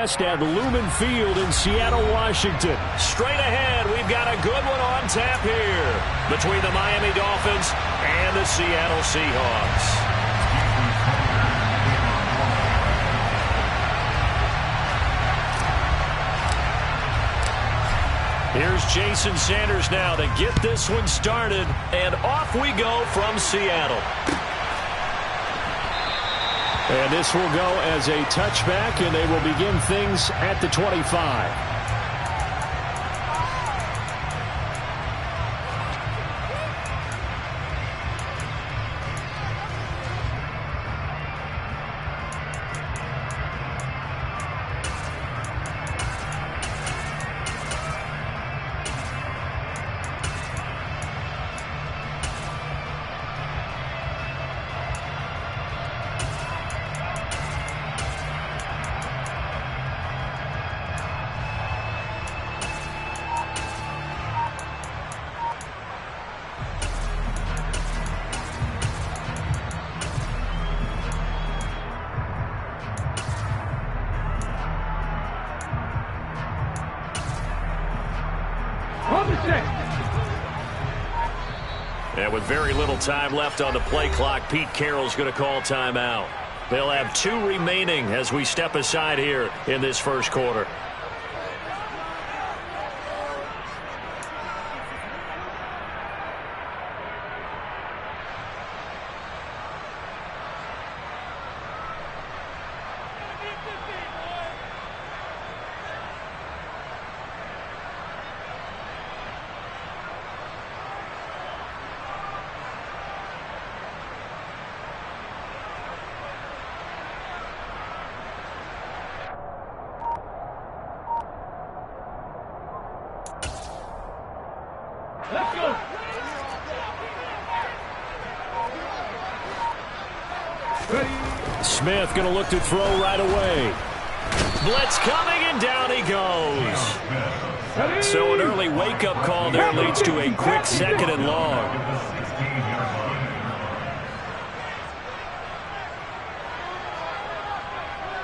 West at Lumen Field in Seattle, Washington. Straight ahead, we've got a good one on tap here between the Miami Dolphins and the Seattle Seahawks. Here's Jason Sanders now to get this one started, and off we go from Seattle. And this will go as a touchback, and they will begin things at the 25. And with very little time left on the play clock, Pete Carroll's going to call timeout. They'll have 2 remaining as we step aside here in this first quarter. Let's go. Smith going to look to throw right away. Blitz coming, and down he goes. So an early wake-up call there leads to a quick 2nd and long.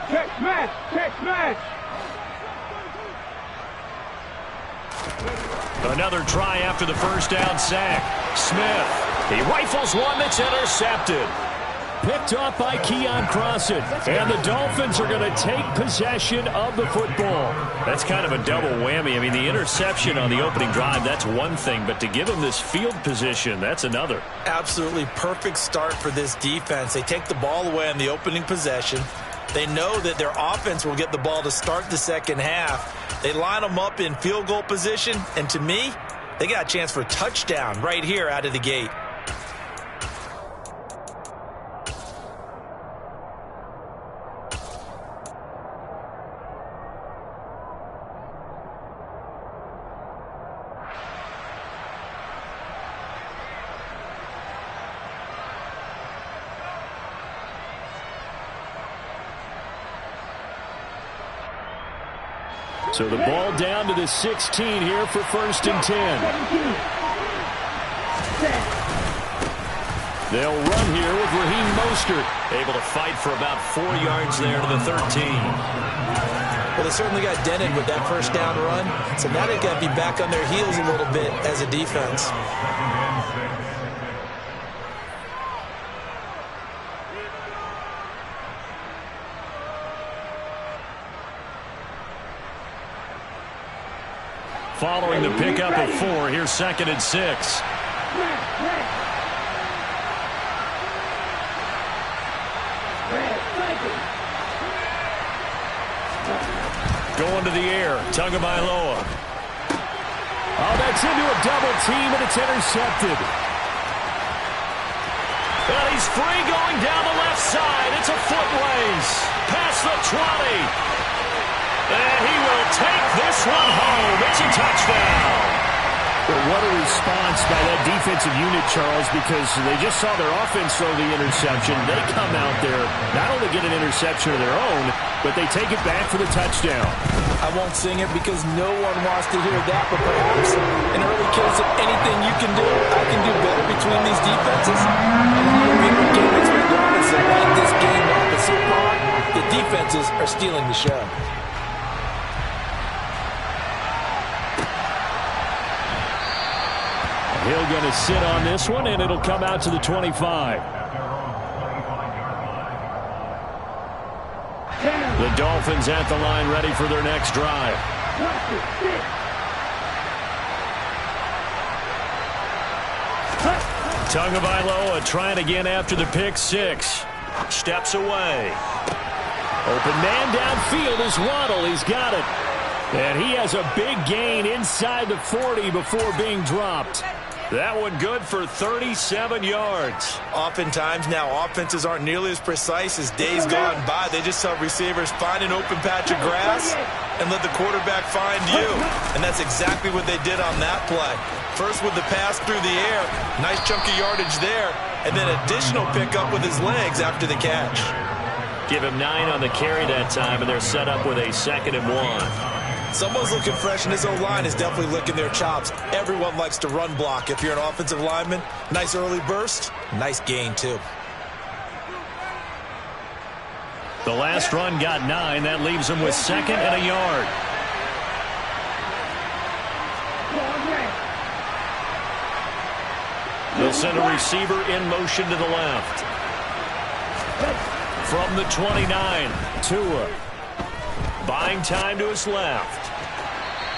Check smash. Check smash. Another try after the first down sack. Smith, he rifles one that's intercepted. Picked off by Keon Crossan. And the Dolphins are going to take possession of the football. That's kind of a double whammy. I mean, the interception on the opening drive, that's one thing. But to give them this field position, that's another. Absolutely perfect start for this defense. They take the ball away on the opening possession. They know that their offense will get the ball to start the second half. They line them up in field goal position, and to me, they got a chance for a touchdown right here out of the gate. So the ball down to the 16 here for 1st and 10. They'll run here with Raheem Mostert. Able to fight for about 4 yards there to the 13. Well, they certainly got dented with that first down run. So now they've got to be back on their heels a little bit as a defense. Following the pickup of 4, here's 2nd and 6. Going to the air, Tagovailoa. Oh, that's into a double team, and it's intercepted. And he's free going down the left side. It's a foot race. Past the 20. And he will take this one home. It's a touchdown. But what a response by that defensive unit, Charles, because they just saw their offense throw the interception. They come out there, not only get an interception of their own, but they take it back for the touchdown. I won't sing it because no one wants to hear that, but perhaps an early case of anything you can do, I can do better between these defenses. And I don't think we can expect the offense to light this game up, but so far, the defenses are stealing the show. He'll going to sit on this one, and it'll come out to the 25. The Dolphins at the line ready for their next drive. Tagovailoa trying again after the pick six. Steps away. Open man downfield is Waddle. He's got it. And he has a big gain inside the 40 before being dropped. That one good for 37 yards. Oftentimes now offenses aren't nearly as precise as days gone by. They just tell receivers, find an open patch of grass and let the quarterback find you. And that's exactly what they did on that play. First with the pass through the air, nice chunk of yardage there, and then additional pickup with his legs after the catch. Give him 9 on the carry that time, and they're set up with a 2nd and 1. Someone's looking fresh, and his O-line is definitely licking their chops. Everyone likes to run block. If you're an offensive lineman, nice early burst, nice gain too. The last run got 9. That leaves him with 2nd and a yard. They'll send a receiver in motion to the left. From the 29, Tua. Buying time to his left.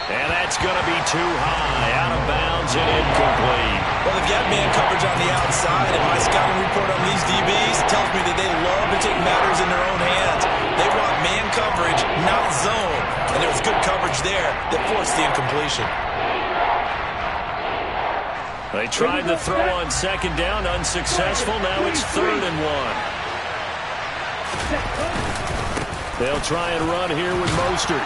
And that's going to be too high. Out of bounds and incomplete. Well, they've got man coverage on the outside, and my scouting report on these DBs tells me that they love to take matters in their own hands. They want man coverage, not zone. And there was good coverage there that forced the incompletion. They tried to throw on 2nd down, unsuccessful. Now it's 3rd and 1. They'll try and run here with Mostert.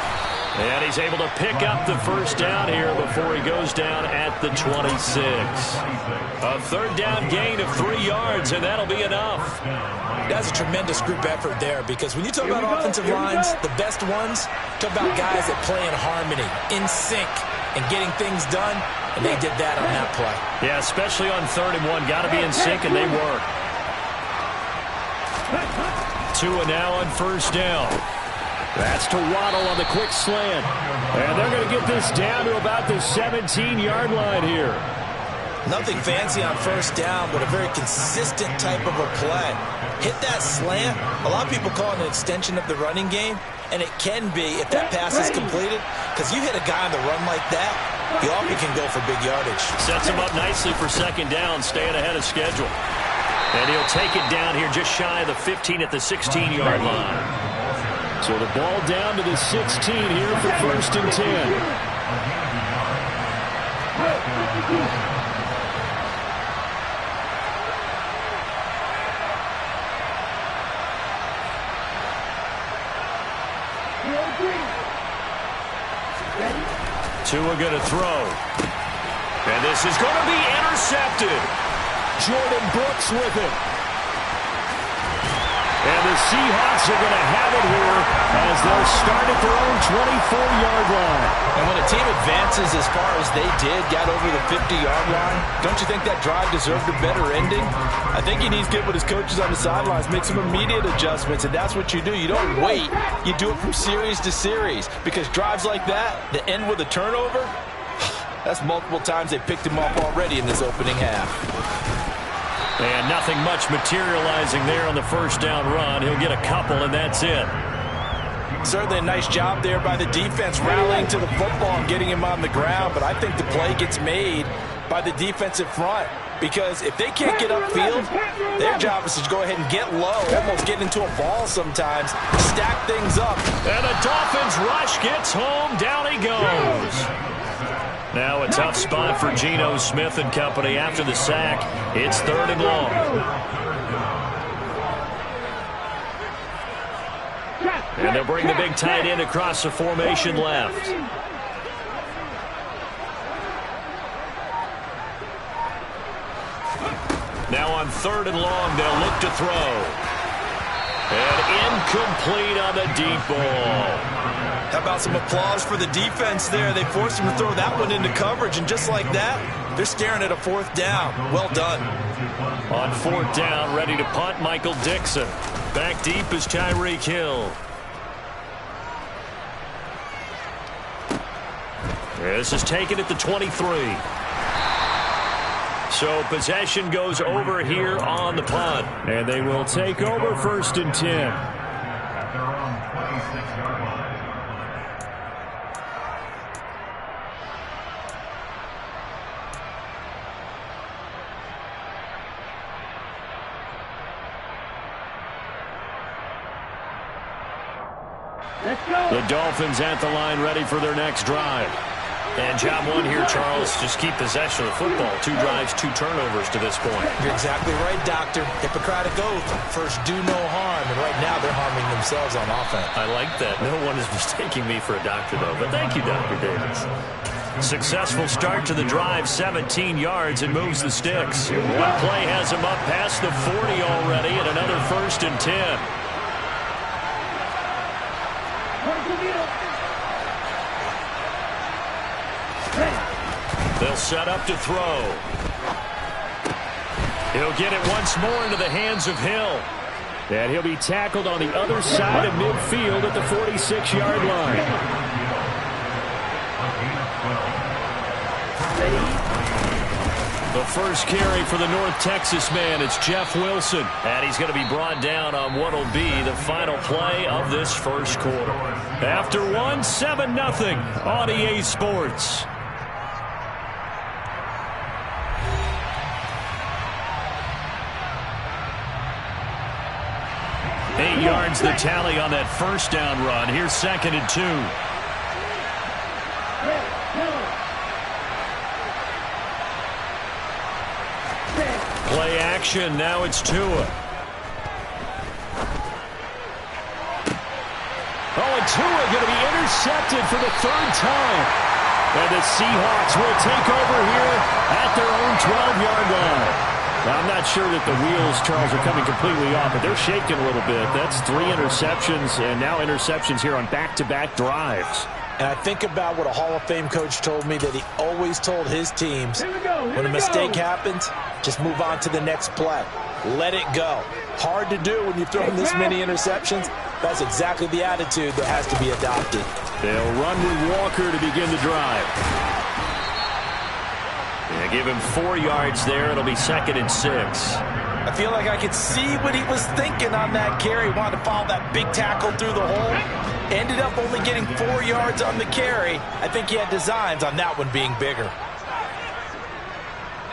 And he's able to pick up the first down here before he goes down at the 26. A 3rd down gain of 3 yards, and that'll be enough. That's a tremendous group effort there, because when you talk about offensive lines, the best ones, talk about guys that play in harmony, in sync, and getting things done, and they did that on that play. Yeah, especially on 3rd and 1. Got to be in sync, and they work. Tua now on 1st down. That's to Waddle on the quick slant. And they're going to get this down to about the 17-yard line here. Nothing fancy on 1st down, but a very consistent type of a play. Hit that slant. A lot of people call it an extension of the running game, and it can be if that pass is completed, because you hit a guy on the run like that, you often can go for big yardage. Sets him up nicely for 2nd down, staying ahead of schedule. And he'll take it down here just shy of the 15 at the 16-yard line. So the ball down to the 16 here for 1st and 10. Tua going to throw. And this is going to be intercepted. Jordan Brooks with it. And the Seahawks are going to have it here as they'll start at their own 24-yard line. And when a team advances as far as they did, got over the 50-yard line, don't you think that drive deserved a better ending? I think he needs to get with his coaches on the sidelines, make some immediate adjustments, and that's what you do. You don't wait. You do it from series to series, because drives like that end with a turnover, that's multiple times they picked him up already in this opening half. And nothing much materializing there on the 1st down run. He'll get a couple, and that's it. Certainly a nice job there by the defense rallying to the football and getting him on the ground, but I think the play gets made by the defensive front, because if they can't get upfield, their job is to go ahead and get low, almost get into a ball sometimes, stack things up. And the Dolphins rush gets home. Down he goes. Now a tough spot for Geno Smith and company after the sack. It's 3rd and long. And they'll bring the big tight end across the formation left. Now on 3rd and long, they'll look to throw. And incomplete on the deep ball. How about some applause for the defense there? They forced him to throw that one into coverage, and just like that, they're staring at a 4th down. Well done. On 4th down, ready to punt, Michael Dixon. Back deep is Tyreek Hill. This is taken at the 23. So possession goes over here on the punt. And they will take over 1st and 10. At their own 26-yard line. Let's go. The Dolphins at the line, ready for their next drive. And job one here, Charles, just keep possession of the football. 2 drives, 2 turnovers to this point. You're exactly right, Doctor. Hippocratic oath. First, do no harm. And right now, they're harming themselves on offense. I like that. No one is mistaking me for a doctor, though. But thank you, Dr. Davis. Successful start to the drive, 17 yards, and moves the sticks. One play has him up past the 40 already, and another 1st and 10. They'll set up to throw. He'll get it once more into the hands of Hill. And he'll be tackled on the other side of midfield at the 46-yard line. The first carry for the North Texas man, it's Jeff Wilson. And he's going to be brought down on what will be the final play of this first quarter. After 1, 7-0 on EA Sports. 8 yards the tally on that first down run. Here's 2nd and 2. Play action. Now it's Tua. Oh, and Tua going to be intercepted for the 3rd time. And the Seahawks will take over here at their own 12-yard line. Now, I'm not sure that the wheels, Charles, are coming completely off, but they're shaking a little bit. That's 3 interceptions, and now interceptions here on back-to-back drives. And I think about what a Hall of Fame coach told me, that he always told his teams, when a mistake happens, just move on to the next play. Let it go. Hard to do when you've thrown this many interceptions. That's exactly the attitude that has to be adopted. They'll run with Walker to begin the drive. Yeah, give him 4 yards there. It'll be 2nd and 6. I feel like I could see what he was thinking on that carry. Wanted to follow that big tackle through the hole. Ended up only getting 4 yards on the carry. I think he had designs on that one being bigger.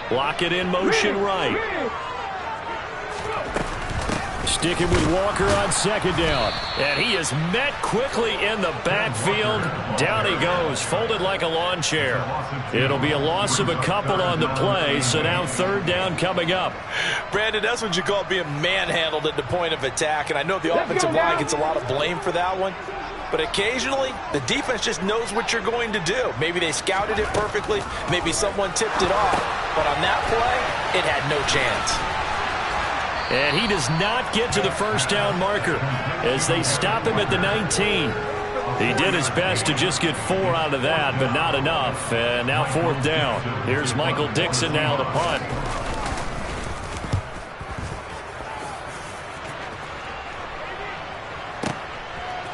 Block it in motion right. Sticking with Walker on 2nd down. And he is met quickly in the backfield. Down he goes, folded like a lawn chair. It'll be a loss of a couple on the play, so now 3rd down coming up. Brandon, that's what you call being manhandled at the point of attack, and I know the offensive line gets a lot of blame for that one, but occasionally the defense just knows what you're going to do. Maybe they scouted it perfectly, maybe someone tipped it off, but on that play, it had no chance. And he does not get to the 1st down marker as they stop him at the 19. He did his best to just get 4 out of that, but not enough. And now 4th down. Here's Michael Dixon now to punt.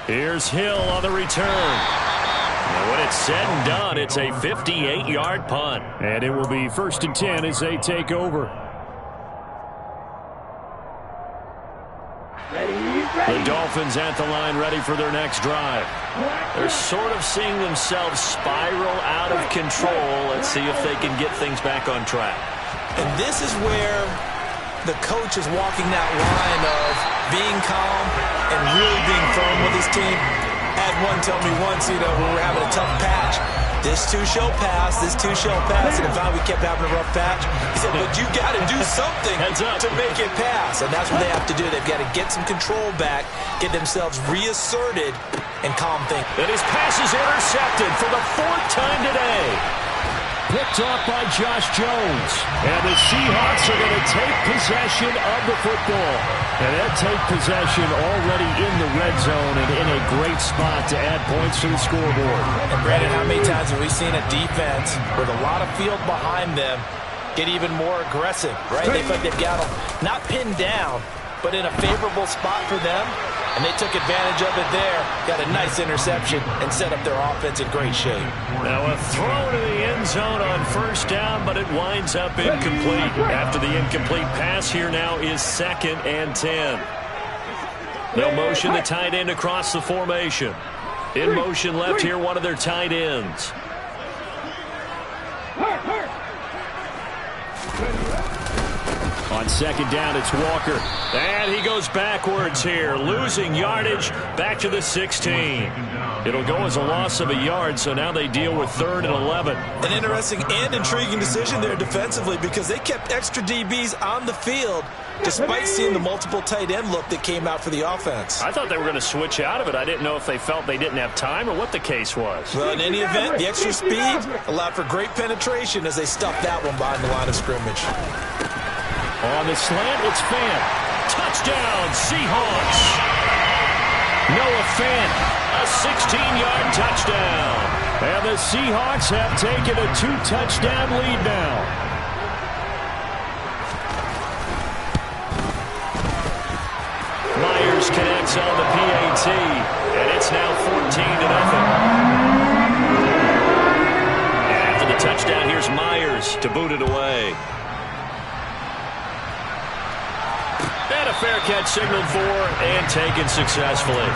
Here's Hill on the return. And when it's said and done, it's a 58-yard punt. And it will be 1st and 10 as they take over. The Dolphins at the line, ready for their next drive. They're sort of seeing themselves spiral out of control. Let's see if they can get things back on track. And this is where the coach is walking that line of being calm and really being firm with his team. I had one tell me once, when we were having a tough patch, this too shall pass, this too shall pass, and if we kept having a rough patch, he said, but you got to do something to make it pass, and that's what they have to do. They've got to get some control back, get themselves reasserted, and calm things. And his pass is intercepted for the 4th time today. Picked off by Josh Jones. And the Seahawks are going to take possession of the football. And they'll take possession already in the red zone and in a great spot to add points to the scoreboard. And Brandon, how many times have we seen a defense with a lot of field behind them get even more aggressive, right? They feel like they've got them not pinned down, but in a favorable spot for them. and they took advantage of it there. Got a nice interception and set up their offense in great shape. Now a throw to the end zone on first down, but it winds up incomplete. After the incomplete pass, here now is 2nd and 10. They'll motion the tight end across the formation. In motion left here, one of their tight ends. On 2nd down, it's Walker. And he goes backwards here, losing yardage back to the 16. It'll go as a loss of a yard, so now they deal with 3rd and 11. An interesting and intriguing decision there defensively because they kept extra DBs on the field despite seeing the multiple tight end look that came out for the offense. I thought they were going to switch out of it. I didn't know if they felt they didn't have time or what the case was. Well, in any event, the extra speed allowed for great penetration as they stuffed that one behind the line of scrimmage. On the slant, it's Fant. Touchdown, Seahawks. Noah Fant, a 16-yard touchdown. And the Seahawks have taken a 2-touchdown lead now. Myers connects on the PAT, and it's now 14-0. And after the touchdown, here's Myers to boot it away. And a fair catch signaled for and taken successfully.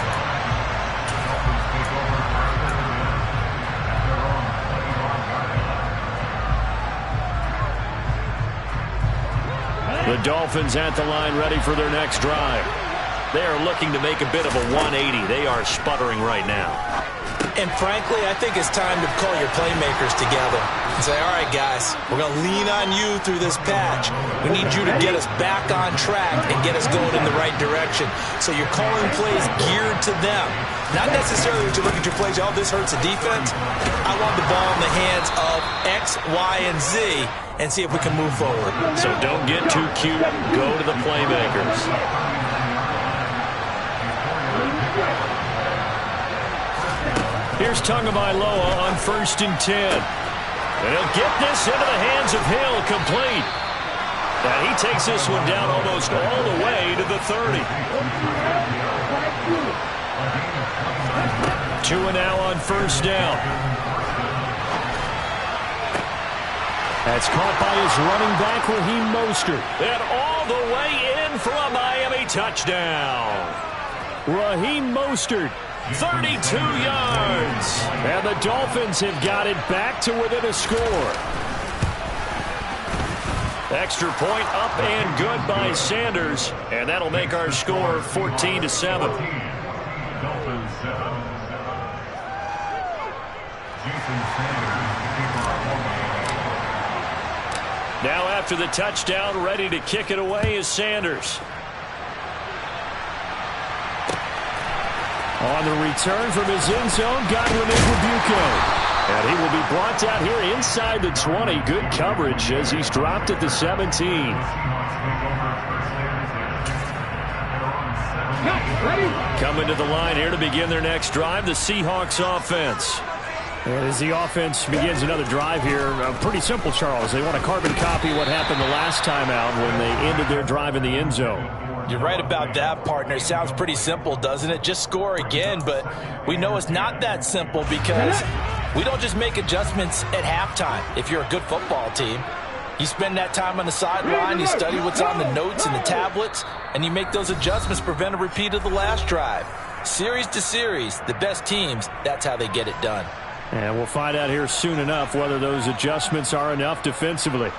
The Dolphins at the line ready for their next drive. They are looking to make a bit of a 180. They are sputtering right now. And frankly, I think it's time to call your playmakers together and say, all right, guys, we're going to lean on you through this patch. We need you to get us back on track and get us going in the right direction. So you're calling plays geared to them. Not necessarily that you look at your plays, oh, this hurts the defense. I want the ball in the hands of X, Y, and Z and see if we can move forward. So don't get too cute. Go to the playmakers. Here's Tagovailoa on 1st and 10. And he'll get this into the hands of Hill, complete. And he takes this one down almost all the way to the 30. 2 and now on 1st down. That's caught by his running back, Raheem Mostert. And all the way in for a Miami touchdown. Raheem Mostert, 32 yards. And the Dolphins have got it back to within a score. Extra point up and good by Sanders. And that'll make our score 14-7. Now after the touchdown, ready to kick it away is Sanders. On the return from his end zone, Godwin and Rebuco. And he will be brought down here inside the 20. Good coverage as he's dropped at the 17. Coming to the line here to begin their next drive, the Seahawks offense. And as the offense begins another drive here, pretty simple, Charles. They want to carbon copy what happened the last time out when they ended their drive in the end zone. You're right about that, partner. Sounds pretty simple, doesn't it? Just score again, but we know it's not that simple because we don't just make adjustments at halftime. If you're a good football team, you spend that time on the sideline, you study what's on the notes and the tablets, and you make those adjustments to prevent a repeat of the last drive. Series to series, the best teams, that's how they get it done. And we'll find out here soon enough whether those adjustments are enough defensively.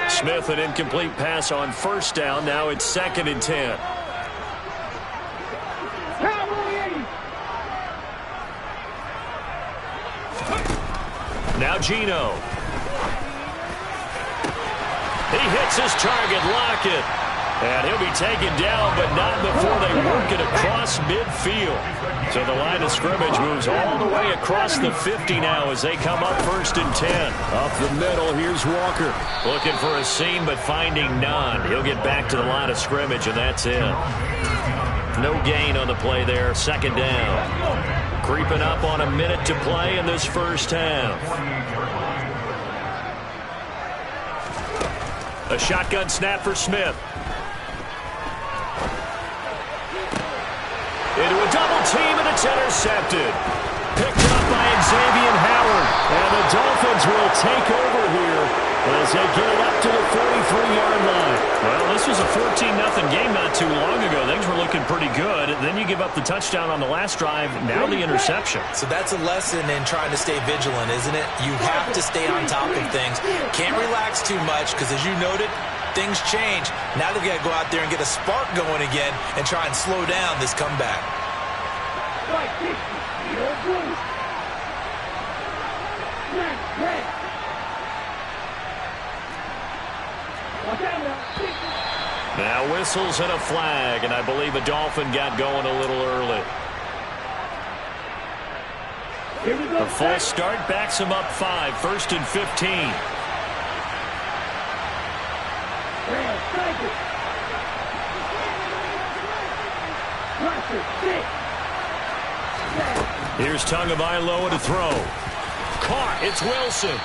Smith, an incomplete pass on 1st down. Now it's 2nd and 10. Now Geno. He hits his target, Lockett. And he'll be taken down, but not before they work it across midfield. So the line of scrimmage moves all the way across the 50 now as they come up 1st and 10. Up the middle, here's Walker. Looking for a seam, but finding none. He'll get back to the line of scrimmage, and that's it. No gain on the play there, 2nd down. Creeping up on a minute to play in this first half. A shotgun snap for Smith. Into a double team, and it's intercepted. Picked up by Xavier Howard. And the Dolphins will take over here as they get it up to the 43-yard line. Well, this was a 14-0 game not too long ago. Things were looking pretty good. Then you give up the touchdown on the last drive. Now the interception. So that's a lesson in trying to stay vigilant, isn't it? You have to stay on top of things. Can't relax too much because, as you noted, things change. Now they've got to go out there and get a spark going again and try and slow down this comeback. Now whistles and a flag, and I believe a Dolphin got going a little early. The false start backs him up 5, 1st and 15. Here's Tagovailoa to throw. Caught. It's Wilson.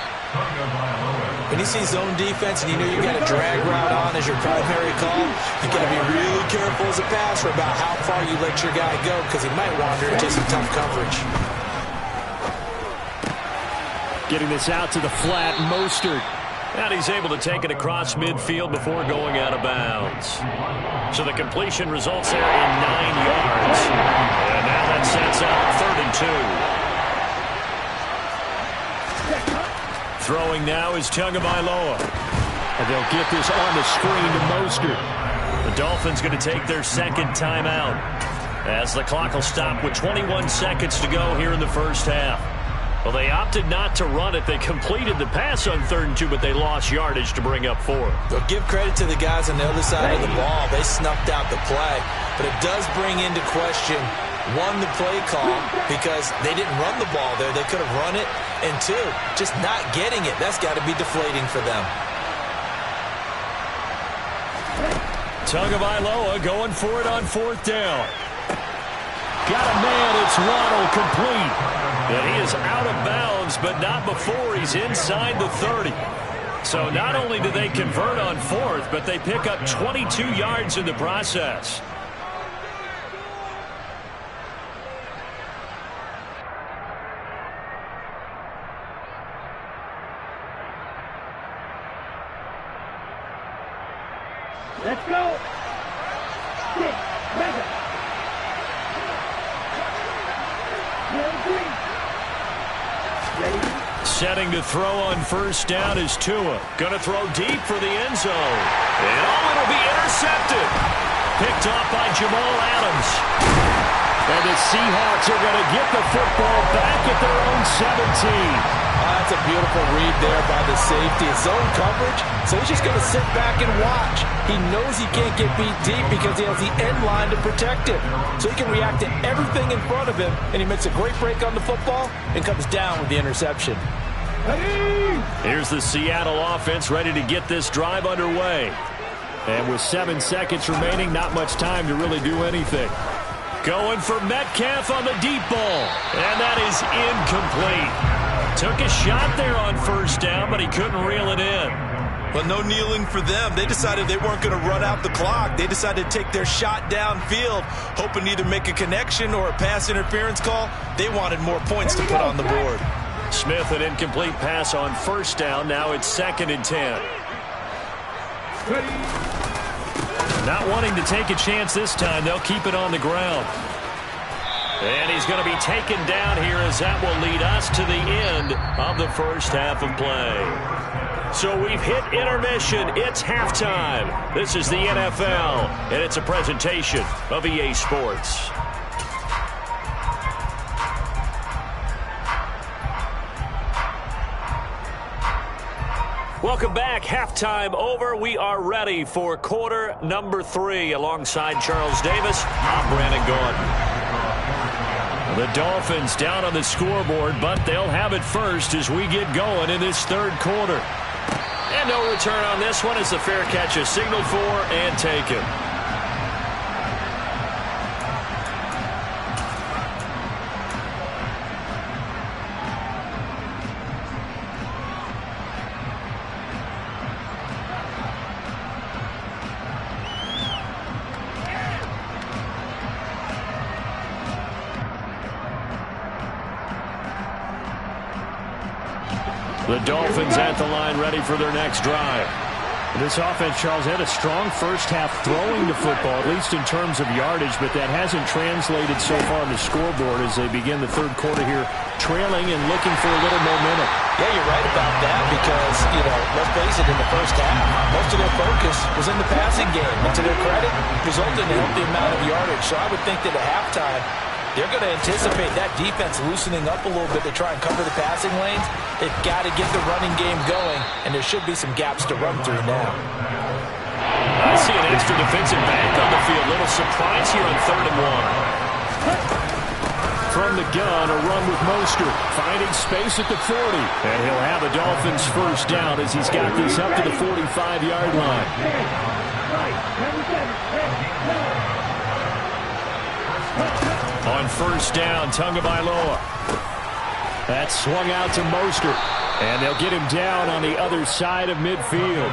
When you see zone defense and you know you got a drag route on as your primary call, you got to be really careful as a passer about how far you let your guy go because he might wander into some tough coverage. Getting this out to the flat, Mostert. And he's able to take it across midfield before going out of bounds. So the completion results there in 9 yards. And now that sets up 3rd and 2. Throwing now is Tagovailoa. And they'll get this on the screen to Mostert. The Dolphins going to take their second timeout as the clock will stop with 21 seconds to go here in the first half. Well, they opted not to run it. They completed the pass on 3rd and 2, but they lost yardage to bring up 4. They'll give credit to the guys on the other side of the ball. They snuffed out the play. But it does bring into question, 1, the play call, because they didn't run the ball there. They could have run it. And 2, just not getting it. That's got to be deflating for them. Tagovailoa going for it on 4th down. Got a man. It's Waddle complete. And he is out of bounds, but not before he's inside the 30. So not only do they convert on 4th, but they pick up 22 yards in the process. Let's go. Setting to throw on 1st down is Tua. Going to throw deep for the end zone. And it'll be intercepted. Picked off by Jamal Adams. And the Seahawks are going to get the football back at their own 17. That's a beautiful read there by the safety. It's zone coverage, so he's just going to sit back and watch. He knows he can't get beat deep because he has the end line to protect him. So he can react to everything in front of him, and he makes a great break on the football and comes down with the interception. Here's the Seattle offense ready to get this drive underway. And with 7 seconds remaining, not much time to really do anything. Going for Metcalf on the deep ball. And that is incomplete. Took a shot there on 1st down, but he couldn't reel it in. But no kneeling for them. They decided they weren't going to run out the clock. They decided to take their shot downfield, hoping to either make a connection or a pass interference call. They wanted more points to put on the board. Smith, an incomplete pass on 1st down. Now it's 2nd and 10. Not wanting to take a chance this time, they'll keep it on the ground. And he's going to be taken down here as that will lead us to the end of the first half of play. So we've hit intermission. It's halftime. This is the NFL, and it's a presentation of EA Sports. Welcome back. Halftime over. We are ready for quarter number 3. Alongside Charles Davis, I'm Brandon Gordon. The Dolphins down on the scoreboard, but they'll have it first as we get going in this 3rd quarter. And no return on this one as the fair catch is signaled for and taken. The Dolphins at the line, ready for their next drive. This offense, Charles, had a strong first half throwing the football, at least in terms of yardage, but that hasn't translated so far on the scoreboard as they begin the third quarter here, trailing and looking for a little momentum. Yeah, you're right about that because, let's face it, in the first half, most of their focus was in the passing game. And to their credit, resulted in a healthy amount of yardage. So I would think that at halftime, they're going to anticipate that defense loosening up a little bit to try and cover the passing lanes. They've got to get the running game going, and there should be some gaps to run through now. I see an extra defensive back on the field. Little surprise here on 3rd and 1. From the gun, a run with Mostert, finding space at the 40. And he'll have a Dolphins first down as he's got this up to the 45-yard line. On first down, Tagovailoa. That's swung out to Mostert. And they'll get him down on the other side of midfield.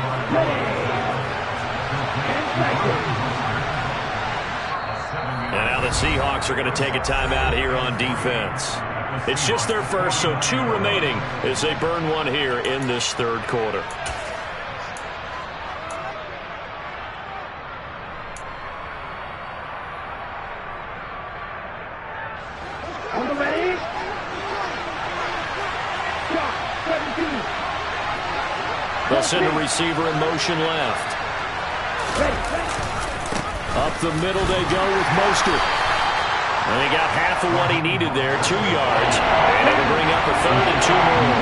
And now the Seahawks are going to take a timeout here on defense. It's just their first, so 2 remaining as they burn one here in this third quarter. They'll send a receiver in motion left. Up the middle they go with Mostert. And he got half of what he needed there, 2 yards. And it'll bring up a 3rd and 2 more.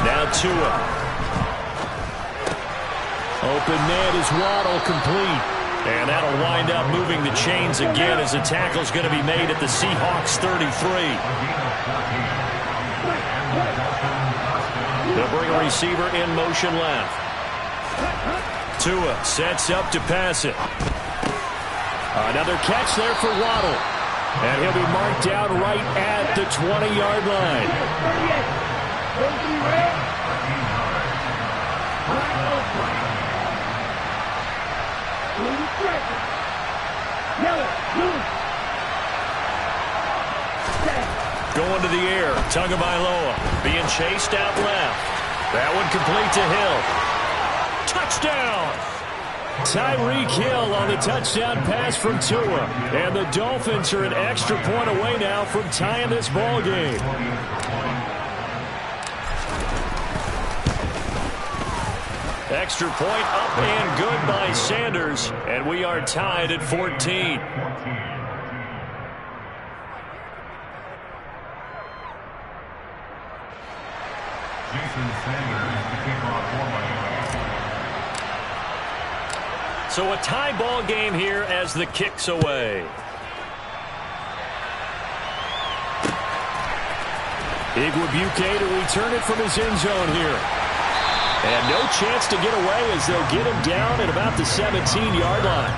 Now Tua. Open man is Waddle, complete. And that'll wind up moving the chains again as the tackle's going to be made at the Seahawks 33. They'll bring a receiver in motion left. Tua sets up to pass it. Another catch there for Waddle. And he'll be marked down right at the 20-yard line. Going to the air, Tagovailoa being chased out left. That one complete to Hill. Touchdown! Tyreek Hill on the touchdown pass from Tua. And the Dolphins are an extra point away now from tying this ball game. Extra point up and good by Sanders. And we are tied at 14. So a tie ball game here as the kick's away. Igwebuike to return it from his end zone here. And no chance to get away as they'll get him down at about the 17-yard line.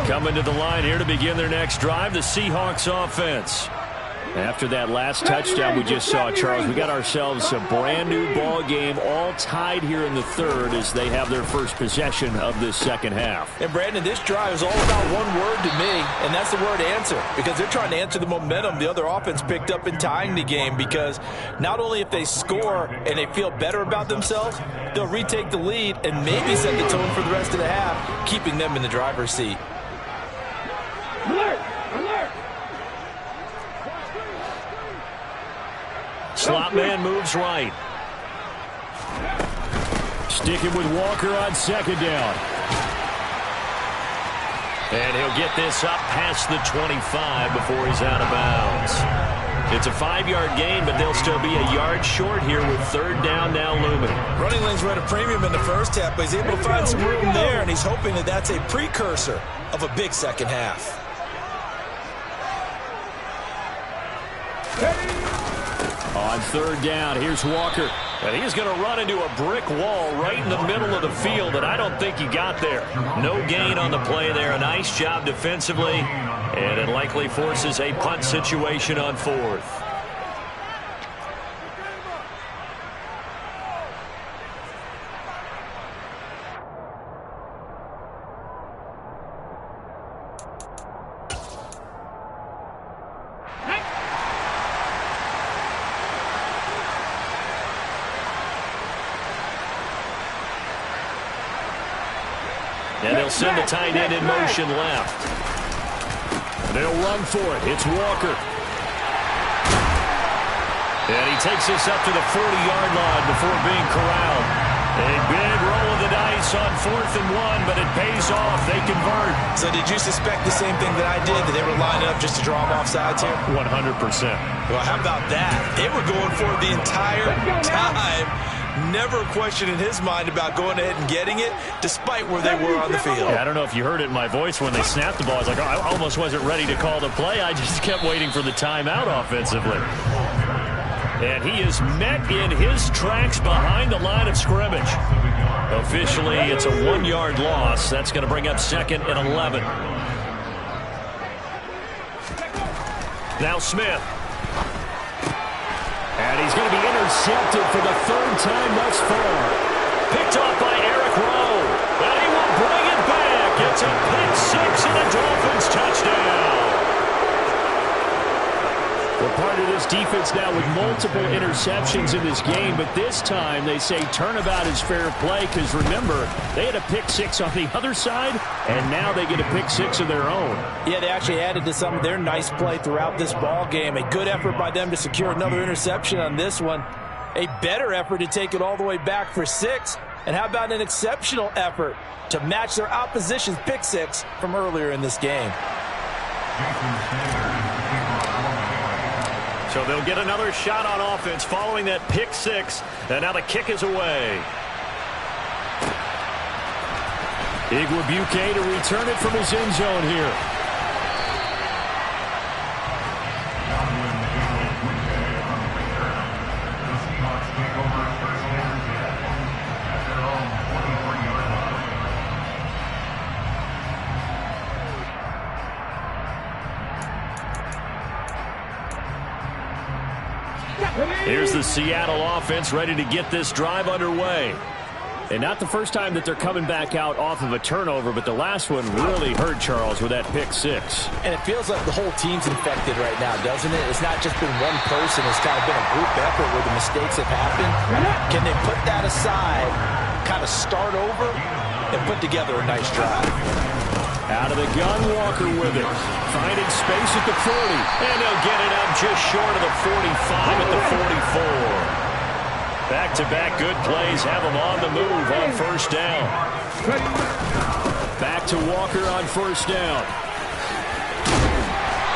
Coming to the line here to begin their next drive, the Seahawks offense. After that last touchdown we just saw, Charles, we got ourselves a brand new ball game, all tied here in the third as they have their first possession of this second half. And Brandon, this drive is all about one word to me, and that's the word answer, because they're trying to answer the momentum the other offense picked up in tying the game, because not only if they score and they feel better about themselves, they'll retake the lead and maybe set the tone for the rest of the half, keeping them in the driver's seat. Alert! Alert! Slot man moves right. Sticking with Walker on second down. And he'll get this up past the 25 before he's out of bounds. It's a 5-yard gain, but they'll still be a yard short here with third down now looming. Running lanes were at a premium in the first half, but he's able to find some room there, and he's hoping that that's a precursor of a big second half. On third down, here's Walker. And he's going to run into a brick wall right in the middle of the field, and I don't think he got there. No gain on the play there. A nice job defensively, and it likely forces a punt situation on fourth. And they'll send the tight end in motion left. They'll run for it. It's Walker. And he takes this up to the 40-yard line before being corralled. A big roll of the dice on 4th and 1, but it pays off. They convert. So did you suspect the same thing that I did, that they were lining up just to draw them off sides here? 100%. Well, how about that? They were going for it the entire time. Never a question in his mind about going ahead and getting it, despite where they were on the field. Yeah, I don't know if you heard it in my voice when they snapped the ball. I was like, oh, I almost wasn't ready to call the play. I just kept waiting for the timeout offensively. And he is met in his tracks behind the line of scrimmage. Officially, it's a 1-yard loss. That's going to bring up 2nd and 11. Now Smith. And he's going to be intercepted for the 3rd time thus far. Picked off by Eric Rowe. And he will bring it back. It's a pick 6 and a Dolphins touchdown. We're part of this defense now with multiple interceptions in this game, but this time they say turnabout is fair play because, remember, they had a pick 6 on the other side, and now they get a pick 6 of their own. Yeah, they actually added to some of their nice play throughout this ball game. A good effort by them to secure another interception on this one. A better effort to take it all the way back for 6. And how about an exceptional effort to match their opposition's pick 6 from earlier in this game? So they'll get another shot on offense following that pick 6. And now the kick is away. Igwebuike to return it from his end zone here. Here's the Seattle offense ready to get this drive underway. And not the first time that they're coming back out off of a turnover, but the last one really hurt Charles with that pick 6. And it feels like the whole team's infected right now, doesn't it? It's not just been one person. It's kind of been a group effort where the mistakes have happened. Can they put that aside, kind of start over, and put together a nice drive? Out of the gun, Walker with it. Finding space at the 40. And they'll get it up just short of the 45 at the 44. Back-to-back good plays have them on the move on 1st down. Back to Walker on 1st down.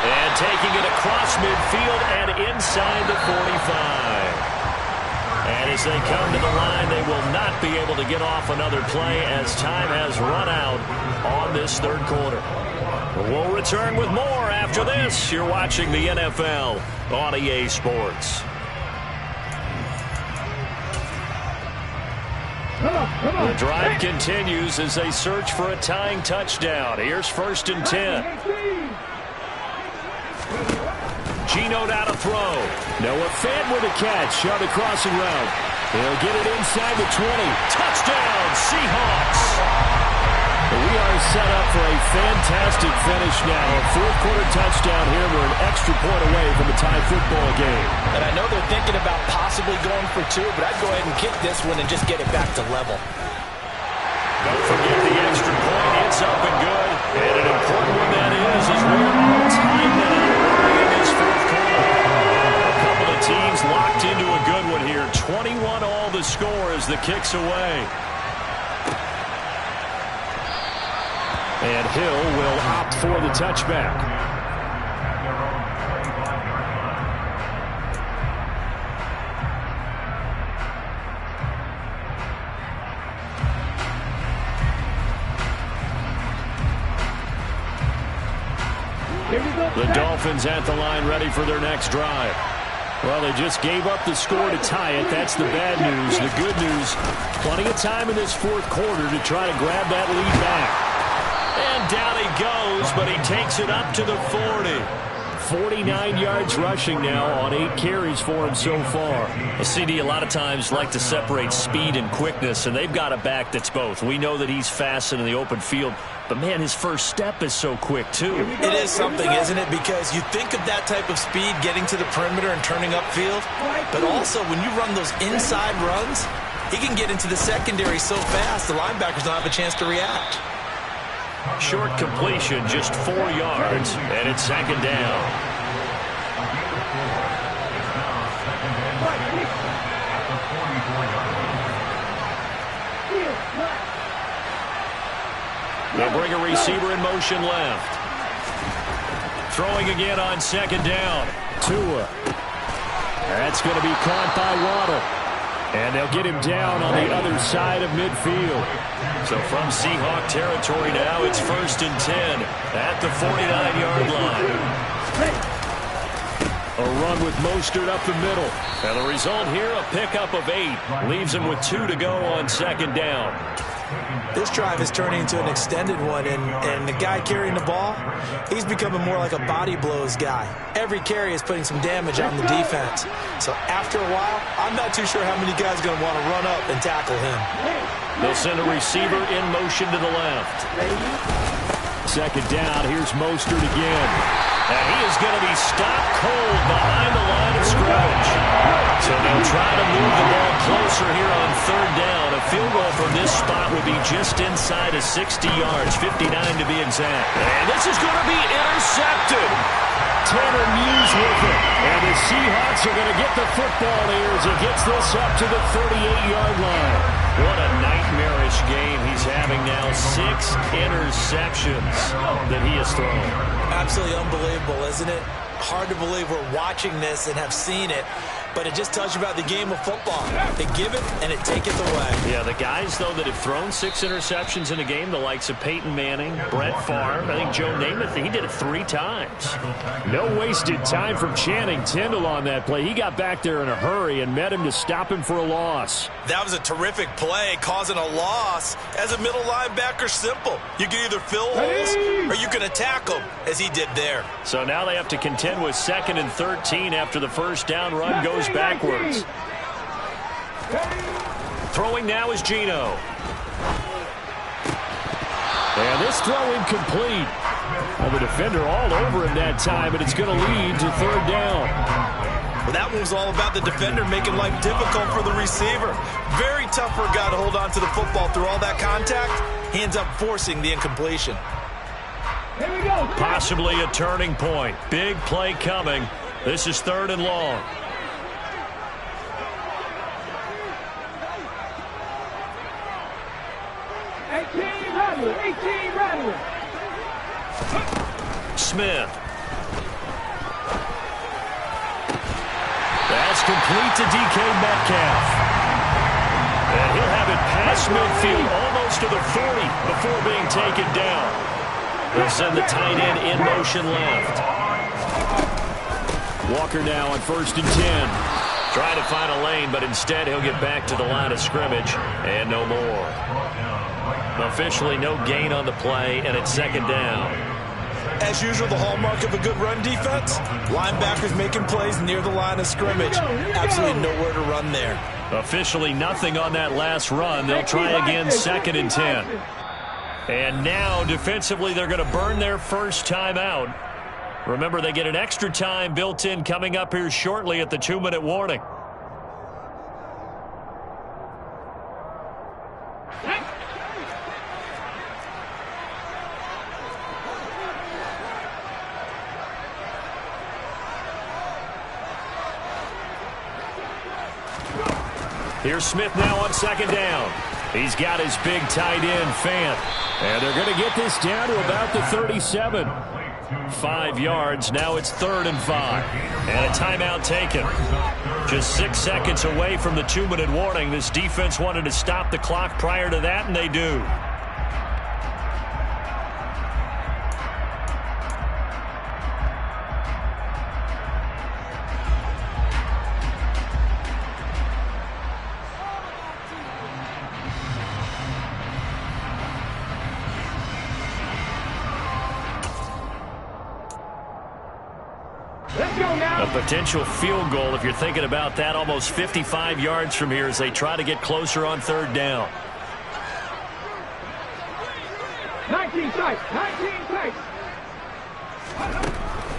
And taking it across midfield and inside the 45. And as they come to the line, they will not be able to get off another play as time has run out on this 3rd quarter. We'll return with more after this. You're watching the NFL on EA Sports. The drive continues as they search for a tying touchdown. Here's 1st and 10. Geno down to throw. Noah Fant with a catch. Shot a crossing route. They'll get it inside the 20. Touchdown, Seahawks. We are set up for a fantastic finish now. A 4th quarter touchdown here. We're an extra point away from a tie football game. And I know they're thinking about possibly going for 2, but I'd go ahead and kick this one and just get it back to level. Don't forget the extra point. It's up and good. And an important one that is we're all tied now in this 4th quarter. A couple of teams locked into a good one here. 21 all the score as the kick's away. And Hill will opt for the touchback. The Dolphins at the line ready for their next drive. Well, they just gave up the score to tie it. That's the bad news. The good news, plenty of time in this 4th quarter to try to grab that lead back. And down he goes, but he takes it up to the 40. 49 yards rushing now on 8 carries for him so far. Well, CD a lot of times like to separate speed and quickness, and they've got a back that's both. We know that he's fast in the open field, but, man, his first step is so quick, too. It is something, isn't it? Because you think of that type of speed getting to the perimeter and turning upfield, but also when you run those inside runs, he can get into the secondary so fast the linebackers don't have a chance to react. Short completion, just 4 yards, and it's second down. They'll bring a receiver in motion left. Throwing again on second down. Tua. That's going to be caught by Waddle. And they'll get him down on the other side of midfield. So from Seahawk territory now, it's 1st and 10 at the 49-yard line. A run with Mostert up the middle. And the result here, a pickup of 8. Leaves him with 2 to go on second down. This drive is turning into an extended one, and the guy carrying the ball, he's becoming more like a body blows guy. Every carry is putting some damage on the defense. So after a while, I'm not too sure how many guys are going to want to run up and tackle him. They'll send a receiver in motion to the left. Second down, here's Mostert again. And he is going to be stopped cold behind the line of scrimmage. So they'll try to move the ball closer here on third down. A field goal from this spot would be just inside of 60 yards, 59 to be exact. And this is going to be intercepted. Tanner Muse with it. And the Seahawks are going to get the football here as he gets this up to the 38-yard line. What a nightmarish game he's having now. 6 interceptions that he has thrown. Absolutely unbelievable, isn't it? Hard to believe we're watching this and have seen it, but it just tells you about the game of football. They give it and it taketh away. Yeah, the guys, though, that have thrown 6 interceptions in a game, the likes of Peyton Manning, Brett Favre, I think Joe Namath, he did it 3 times. No wasted time from Channing Tindall on that play. He got back there in a hurry and met him to stop him for a loss. That was a terrific play, causing a loss. As a middle linebacker, simple. You can either fill holes or you can attack them, as he did there. So now they have to contend with 2nd and 13 after the first down run goes backwards. Throwing now is Geno. And this throw incomplete. Well, the defender all over him that time, but it's going to lead to third down. Well, that one was all about the defender making life difficult for the receiver. Very tough for a guy to hold on to the football through all that contact. He ends up forcing the incompletion. Here we go. Possibly a turning point. Big play coming. This is 3rd and long. Smith. That's complete to DK Metcalf. And he'll have it past midfield, almost to the 40 before being taken down. They'll send the tight end in motion left. Walker now on 1st and 10. Trying to find a lane, but instead he'll get back to the line of scrimmage and no more. Officially no gain on the play, and it's 2nd down. As usual, the hallmark of a good run defense, linebackers making plays near the line of scrimmage. Absolutely nowhere to run there. Officially nothing on that last run. They'll try again, 2nd and 10. And now, defensively, they're going to burn their first time out. Remember, they get an extra time built in coming up here shortly at the 2-minute warning. Here's Smith now on 2nd down. He's got his big tight end, Fant. And they're going to get this down to about the 37. 5 yards. Now it's 3rd and 5. And a timeout taken. Just 6 seconds away from the 2-minute warning. This defense wanted to stop the clock prior to that, and they do. A potential field goal, if you're thinking about that, almost 55 yards from here as they try to get closer on 3rd down. 19 strikes. 19 strikes.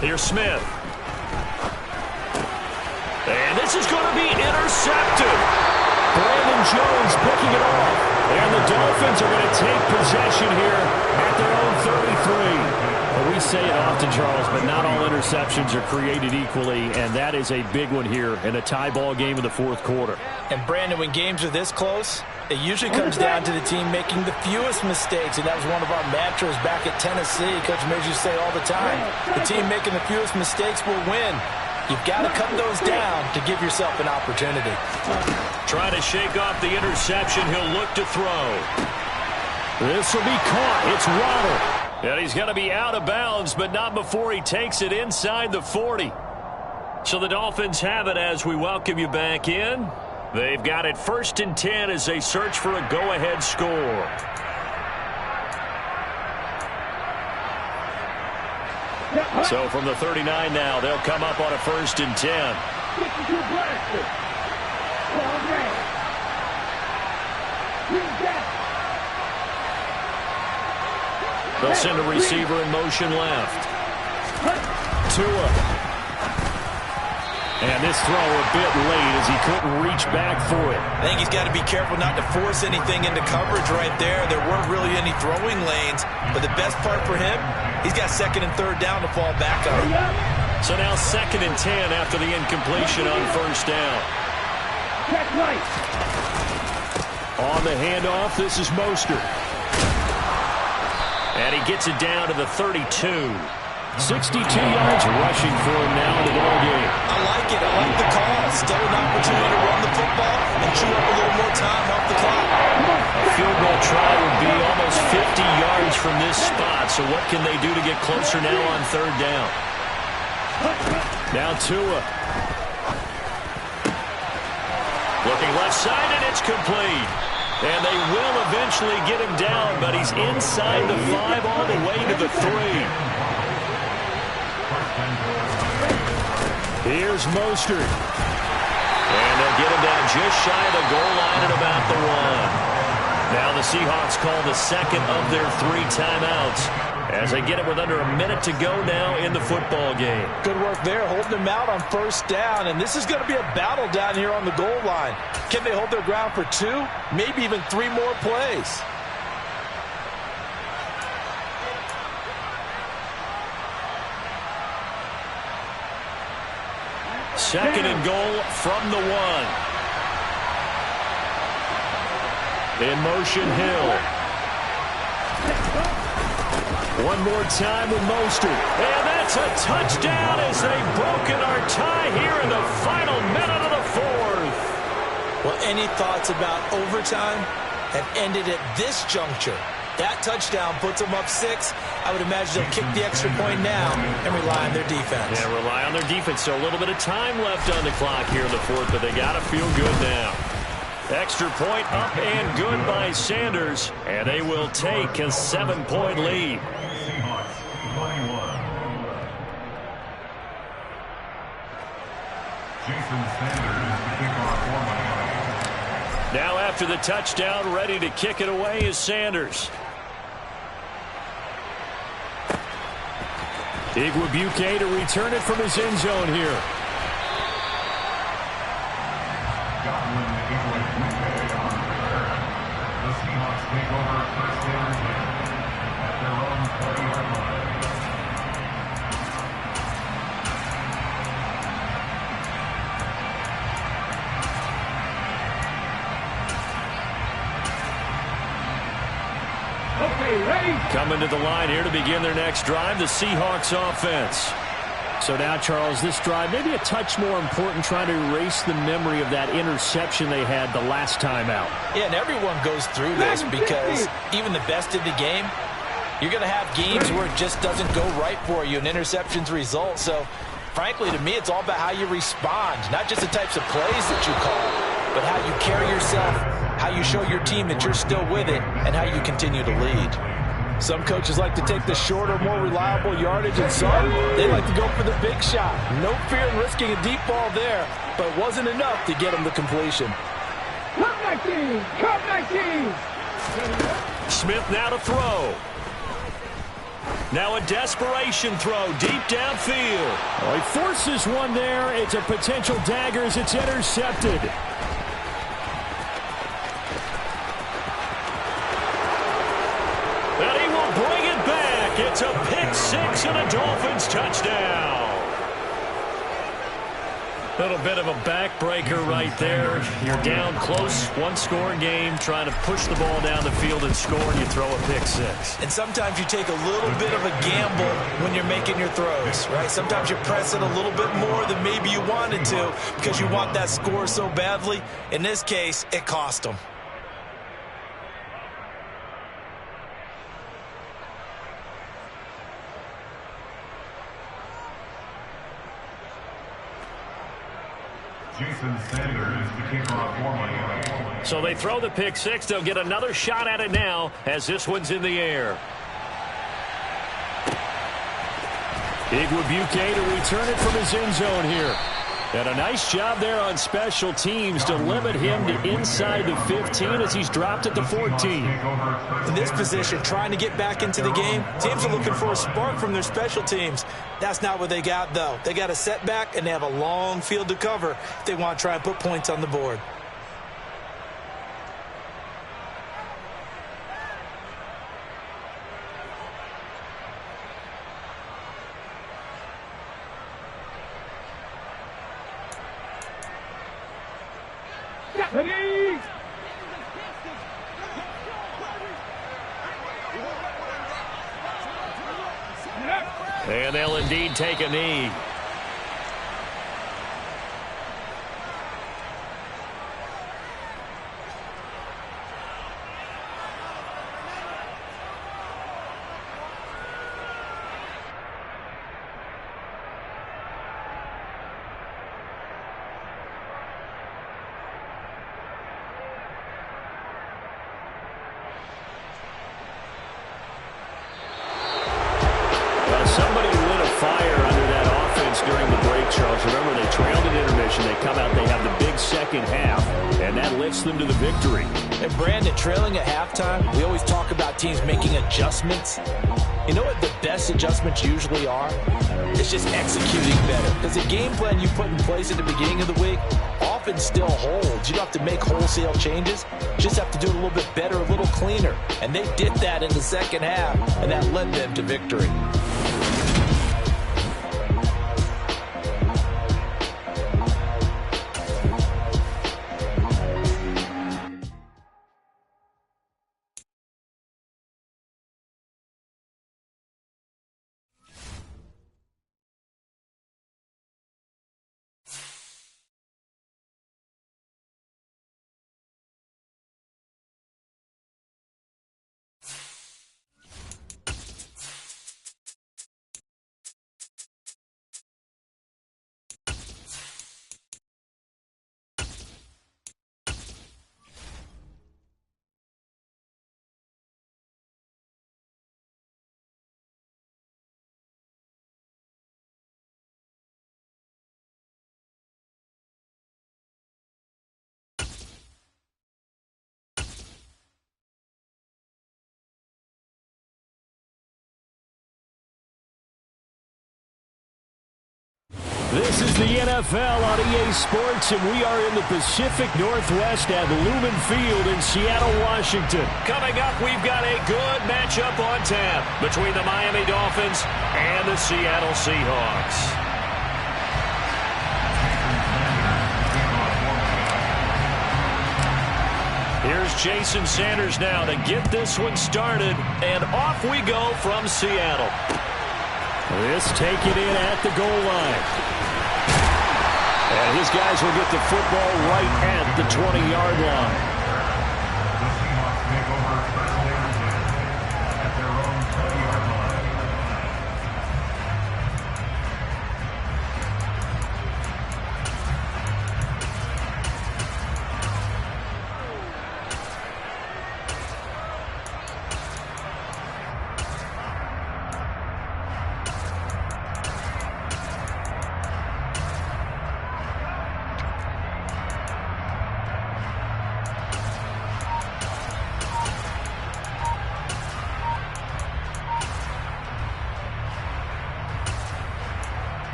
Here's Smith. And this is going to be intercepted. Brandon Jones picking it off. And the Dolphins are going to take possession here at their own say it often, Charles, but not all interceptions are created equally, and that is a big one here in a tie ball game in the fourth quarter. And, Brandon, when games are this close, it usually comes down to the team making the fewest mistakes, and that was one of our mantras back at Tennessee. Coach made you say all the time, the team making the fewest mistakes will win. You've got to cut those down to give yourself an opportunity. Trying to shake off the interception. He'll look to throw. This will be caught. It's Waddle. And he's going to be out of bounds, but not before he takes it inside the 40. So the Dolphins have it as we welcome you back in. They've got it 1st and 10 as they search for a go-ahead score. So from the 39 now, they'll come up on a 1st and 10. They'll send a receiver in motion left. Tua. And this throw a bit late as he couldn't reach back for it. I think he's got to be careful not to force anything into coverage right there. There weren't really any throwing lanes, but the best part for him, he's got 2nd and 3rd down to fall back on. So now 2nd and 10 after the incompletion on 1st down. On the handoff, this is Mostert. And he gets it down to the 32. 62 yards rushing for him now in the ball game. I like it. I like the call. Still an opportunity to run the football and chew up a little more time off the clock. A field goal try would be almost 50 yards from this spot. So what can they do to get closer now on 3rd down? Now Tua. Looking left side, and it's complete. And they will eventually get him down, but he's inside the 5 all the way to the 3. Here's Mostert. And they'll get him down just shy of the goal line at about the 1. Now the Seahawks call the 2nd of their 3 timeouts as they get it with under a minute to go now in the football game. Good work there, holding them out on 1st down, and this is going to be a battle down here on the goal line. Can they hold their ground for 2, maybe even 3 more plays? Second and goal from the 1. In motion, Hill. One more time with Mostert. And that's a touchdown as they've broken our tie here in the final minute of the 4th. Well, any thoughts about overtime have ended at this juncture? That touchdown puts them up 6. I would imagine they'll kick the extra point now and rely on their defense. Yeah, rely on their defense. So a little bit of time left on the clock here in the 4th, but they got to feel good now. Extra point up and good by Sanders, and they will take a 7-point lead. Now after the touchdown, ready to kick it away is Sanders. Igwebuike to return it from his end zone here. The Seahawks take over 1st and 10 at their own 40-yard line. Okay, ready? Coming to the line here to begin their next drive, the Seahawks offense. So now, Charles, this drive maybe a touch more important, trying to erase the memory of that interception they had the last time out. Yeah, and everyone goes through this because even the best in the game, you're going to have games where it just doesn't go right for you, and interceptions result. So, frankly, to me, it's all about how you respond, not just the types of plays that you call, but how you carry yourself, how you show your team that you're still with it, and how you continue to lead. Some coaches like to take the shorter, more reliable yardage, and some, they like to go for the big shot. No fear in risking a deep ball there, but it wasn't enough to get them the completion. Come 19! Come 19! Smith now to throw. Now a desperation throw deep downfield. Oh, he forces one there. It's a potential dagger as it's intercepted. And he will bring it back. back. It's a pick six and a Dolphins touchdown. Little bit of a backbreaker right there. You're down close, one-score game, trying to push the ball down the field and score, and you throw a pick six. And sometimes you take a little bit of a gamble when you're making your throws, right? Sometimes you press it a little bit more than maybe you wanted to because you want that score so badly. In this case, it cost them. Jason Sanders, the kicker of former. So they throw the pick six. They'll get another shot at it now as this one's in the air. Igwebuike to return it from his end zone here. And a nice job there on special teams to limit him to inside the 15 as he's dropped at the 14. In this position, trying to get back into the game, teams are looking for a spark from their special teams. That's not what they got, though. They got a setback, and they have a long field to cover if they want to try and put points on the board. Ready? And they'll indeed take a knee. Somebody lit a fire under that offense during the break, Charles. Remember, they trailed at intermission. They come out, they have the big second half, and that lifts them to the victory. And Brandon, trailing at halftime, we always talk about teams making adjustments. You know what the best adjustments usually are? It's just executing better. Because the game plan you put in place at the beginning of the week often still holds. You don't have to make wholesale changes. You just have to do it a little bit better, a little cleaner. And they did that in the second half, and that led them to victory. This is the NFL on EA Sports, and we are in the Pacific Northwest at Lumen Field in Seattle, Washington. Coming up, we've got a good matchup on tap between the Miami Dolphins and the Seattle Seahawks. Here's Jason Sanders now to get this one started, and off we go from Seattle. This taken in at the goal line. And his guys will get the football right at the 20-yard line. The Seahawks take over first down at their own 20-yard line.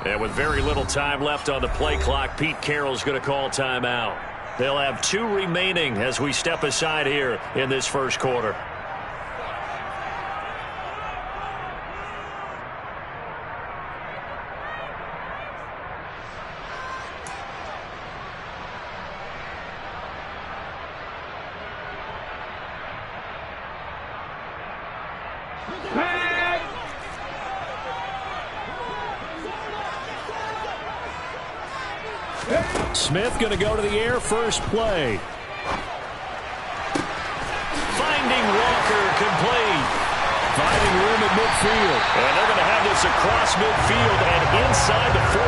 And with very little time left on the play clock, Pete Carroll's going to call timeout. They'll have 2 remaining as we step aside here in this first quarter. Smith going to go to the air first play. Finding Walker complete. Finding room at midfield. And they're going to have this across midfield and inside the 45.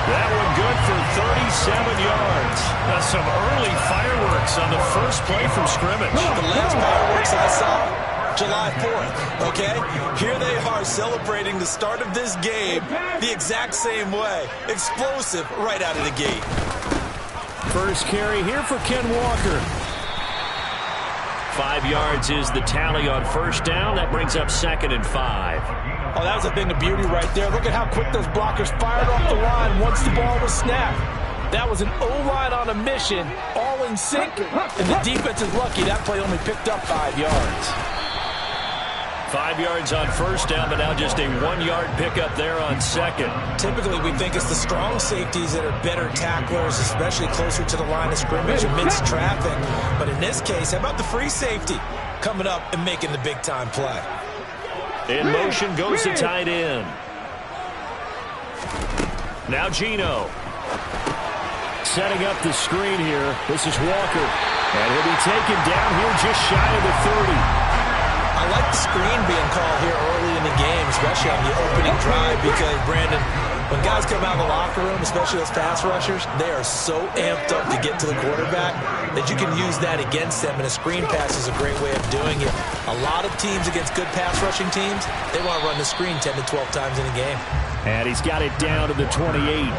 That one good for 37 yards. That's some early fireworks on the first play from scrimmage. The last fireworks I saw, July 4th, okay? Here they are celebrating the start of this game the exact same way. Explosive right out of the gate. First carry here for Ken Walker. 5 yards is the tally on first down. That brings up 2nd and 5. Oh, that was a thing of beauty right there. Look at how quick those blockers fired off the line once the ball was snapped. That was an O-line on a mission, all in sync, and the defense is lucky that play only picked up 5 yards. 5 yards on first down, but now just a 1-yard pickup there on second. Typically, we think it's the strong safeties that are better tacklers, especially closer to the line of scrimmage amidst traffic. But in this case, how about the free safety coming up and making the big-time play? In motion goes the tight end. Now Geno. Setting up the screen here. This is Walker. And he'll be taken down here just shy of the 30. I like the screen being called here early in the game, especially on the opening drive, because, Brandon, when guys come out of the locker room, especially those pass rushers, they are so amped up to get to the quarterback that you can use that against them, and a screen pass is a great way of doing it. A lot of teams against good pass rushing teams, they want to run the screen 10 to 12 times in a game. And he's got it down to the 28.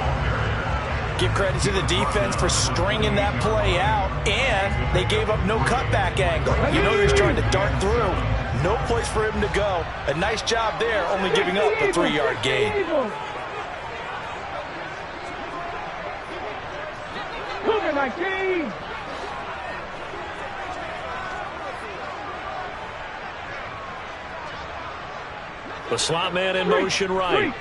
Give credit to the defense for stringing that play out, and they gave up no cutback angle. You know he's trying to dart through. No place for him to go. A nice job there, only giving up a 3-yard gain. The slot man in motion right.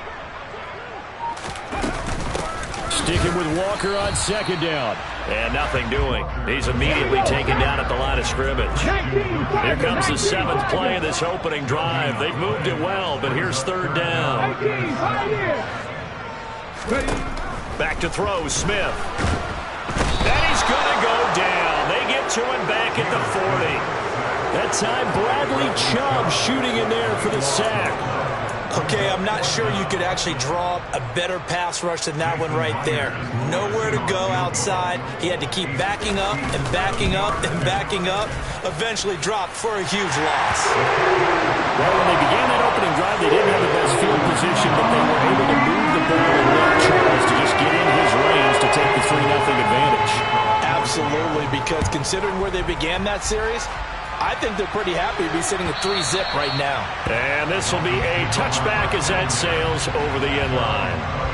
Sticking with Walker on second down. And nothing doing. He's immediately taken down at the line of scrimmage. Here comes the 7th play of this opening drive. They've moved it well, but here's 3rd down. Back to throw, Smith. And he's going to go down. They get to him back at the 40. That time, Bradley Chubb shooting in there for the sack. Okay, I'm not sure you could actually draw a better pass rush than that one right there. Nowhere to go outside. He had to keep backing up and backing up and backing up. Eventually dropped for a huge loss. Well, when they began that opening drive, they didn't have the best field position, but they were able to move the ball and let Charles to just get in his range to take the 3-0 advantage. Absolutely, because considering where they began that series, I think they're pretty happy to be sitting at 3-zip right now. And this will be a touchback as that sails over the end line.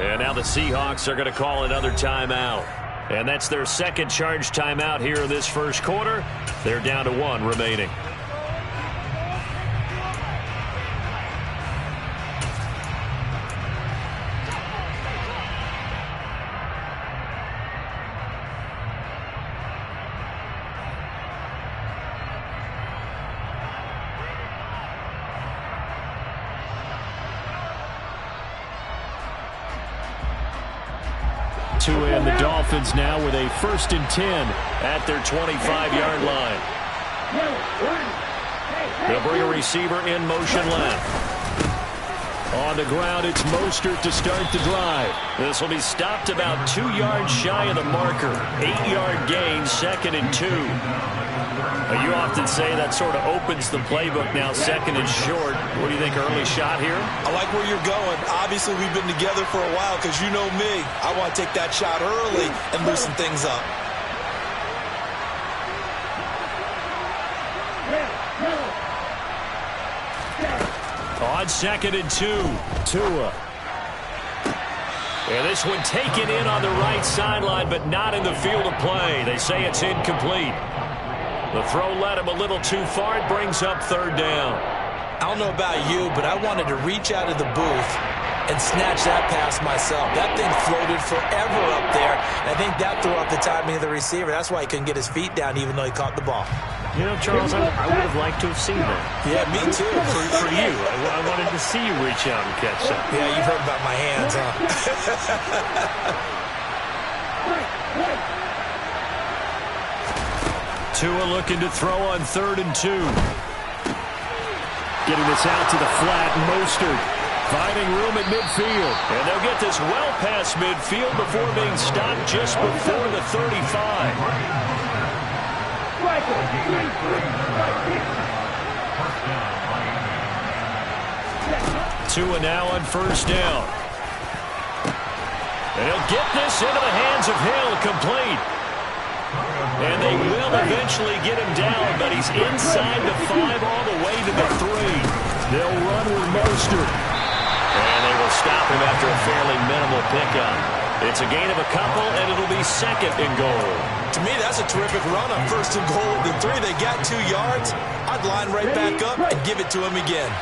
And now the Seahawks are going to call another timeout. And that's their 2nd charge timeout here in this first quarter. They're down to 1 remaining. And the Dolphins now with a 1st and 10 at their 25-yard line. They'll bring a receiver in motion left. On the ground, it's Mostert to start the drive. This will be stopped about 2 yards shy of the marker. 8-yard gain, 2nd and 2. You often say that sort of opens the playbook now, second and short. What do you think, early shot here? I like where you're going. Obviously, we've been together for a while because you know me. I want to take that shot early and loosen things up. On second and 2. Tua. And this one taken in on the right sideline, but not in the field of play. They say it's incomplete. The throw led him a little too far. It brings up third down. I don't know about you, but I wanted to reach out of the booth and snatch that pass myself. That thing floated forever up there. And I think that threw off the timing of the receiver. That's why he couldn't get his feet down even though he caught the ball. You know, Charles, I would have liked to have seen that. Yeah, me too. For you. I wanted to see you reach out and catch something. Yeah, you've heard about my hands, huh? Tua looking to throw on third and 2. Getting this out to the flat. Mostert finding room at midfield. And they'll get this well past midfield before being stopped just before the 35. Tua now on first down. And he'll get this into the hands of Hill, complete. And they will eventually get him down, but he's inside the 5 all the way to the 3. They'll run with Mostert. And they will stop him after a fairly minimal pickup. It's a gain of a couple, and it'll be second and goal. To me, that's a terrific run on first and goal at the 3. They got 2 yards. I'd line right back up and give it to him again.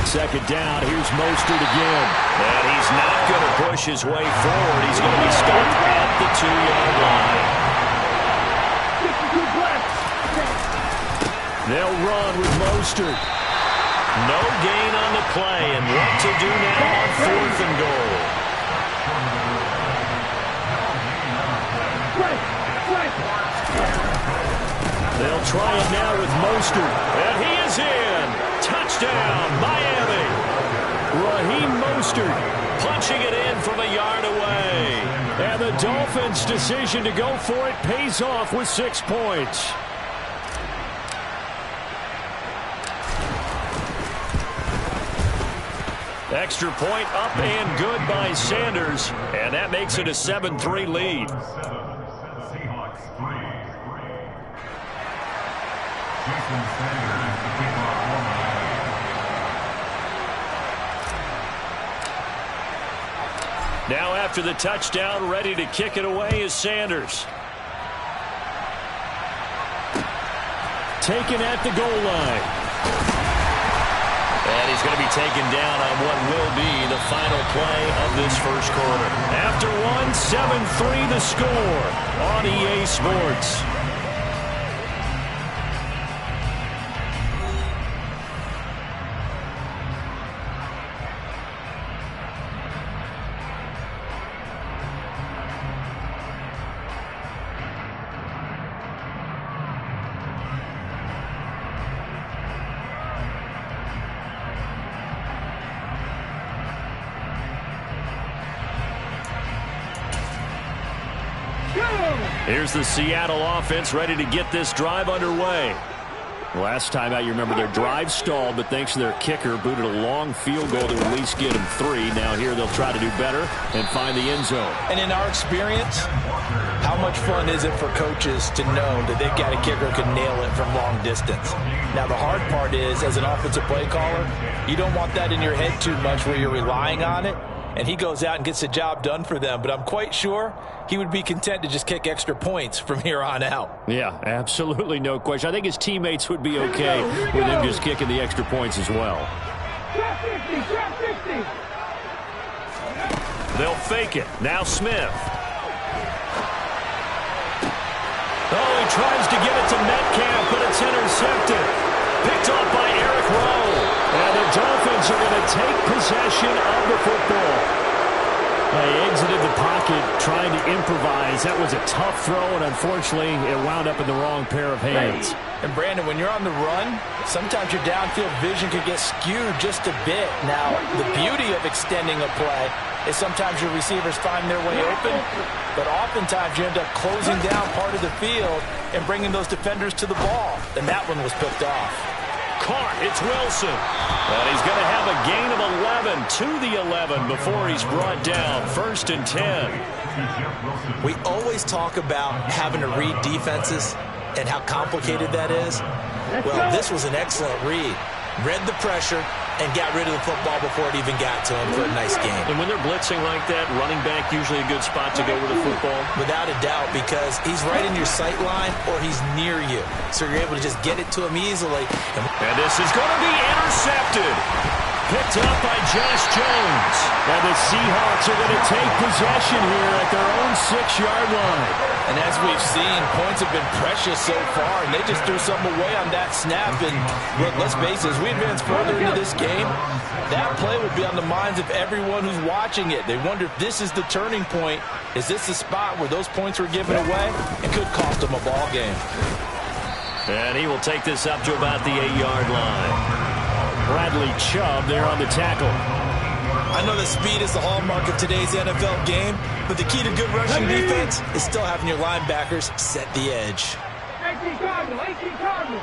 Second down. Here's Mostert again. And he's not going to push his way forward. He's going to be stopped at the 2-yard line. They'll run with Mostert. No gain on the play, and what to do now on fourth and goal. They'll try it now with Mostert. And he is in. Touchdown, Miami. Raheem Mostert punching it in from a yard away. And the Dolphins' decision to go for it pays off with 6 points. Extra point up and good by Sanders. And that makes it a 7-3 lead. Seahawks 3. Jason Sanders to kick off Now after the touchdown, ready to kick it away is Sanders. Taken at the goal line. And he's going to be taken down on what will be the final play of this first quarter. After 7-3 the score on EA Sports. Here's the Seattle offense ready to get this drive underway. Last time out, you remember their drive stalled, but thanks to their kicker, booted a long field goal to at least get them 3. Now here they'll try to do better and find the end zone. And in our experience, how much fun is it for coaches to know that they've got a kicker who can nail it from long distance? Now the hard part is, as an offensive play caller, you don't want that in your head too much where you're relying on it. And he goes out and gets the job done for them. But I'm quite sure he would be content to just kick extra points from here on out. Yeah, absolutely no question. I think his teammates would be okay with him just kicking the extra points as well. They'll fake it. Now Smith. Oh, he tries to give it to Metcalf, but it's intercepted. Picked off by Eric Rowe. And the Dolphins are going to take possession of the football. They exited the pocket trying to improvise. That was a tough throw, and unfortunately, it wound up in the wrong pair of hands. And Brandon, when you're on the run, sometimes your downfield vision could get skewed just a bit. Now, the beauty of extending a play is sometimes your receivers find their way open, but oftentimes you end up closing down part of the field and bringing those defenders to the ball. And that one was picked off. Caught. It's Wilson. And he's going to have a gain of 11 to the 11 before he's brought down. 1st and 10. We always talk about having to read defenses and how complicated that is. Well, this was an excellent read. Read the pressure and got rid of the football before it even got to him for a nice game. And when they're blitzing like that, running back usually a good spot to go with the football? Without a doubt, because he's right in your sight line or he's near you. So you're able to just get it to him easily. And this is going to be intercepted. Picked up by Josh Jones. And the Seahawks are going to take possession here at their own 6-yard line. And as we've seen, points have been precious so far, and they just threw something away on that snap. And look, let's face it, as we advance further into this game, that play would be on the minds of everyone who's watching it. They wonder if this is the turning point. Is this the spot where those points were given away? It could cost them a ball game. And he will take this up to about the 8-yard line. Bradley Chubb there on the tackle. I know that speed is the hallmark of today's NFL game, but the key to good rushing defense is still having your linebackers set the edge. 18 Cardinal, 18 Cardinal.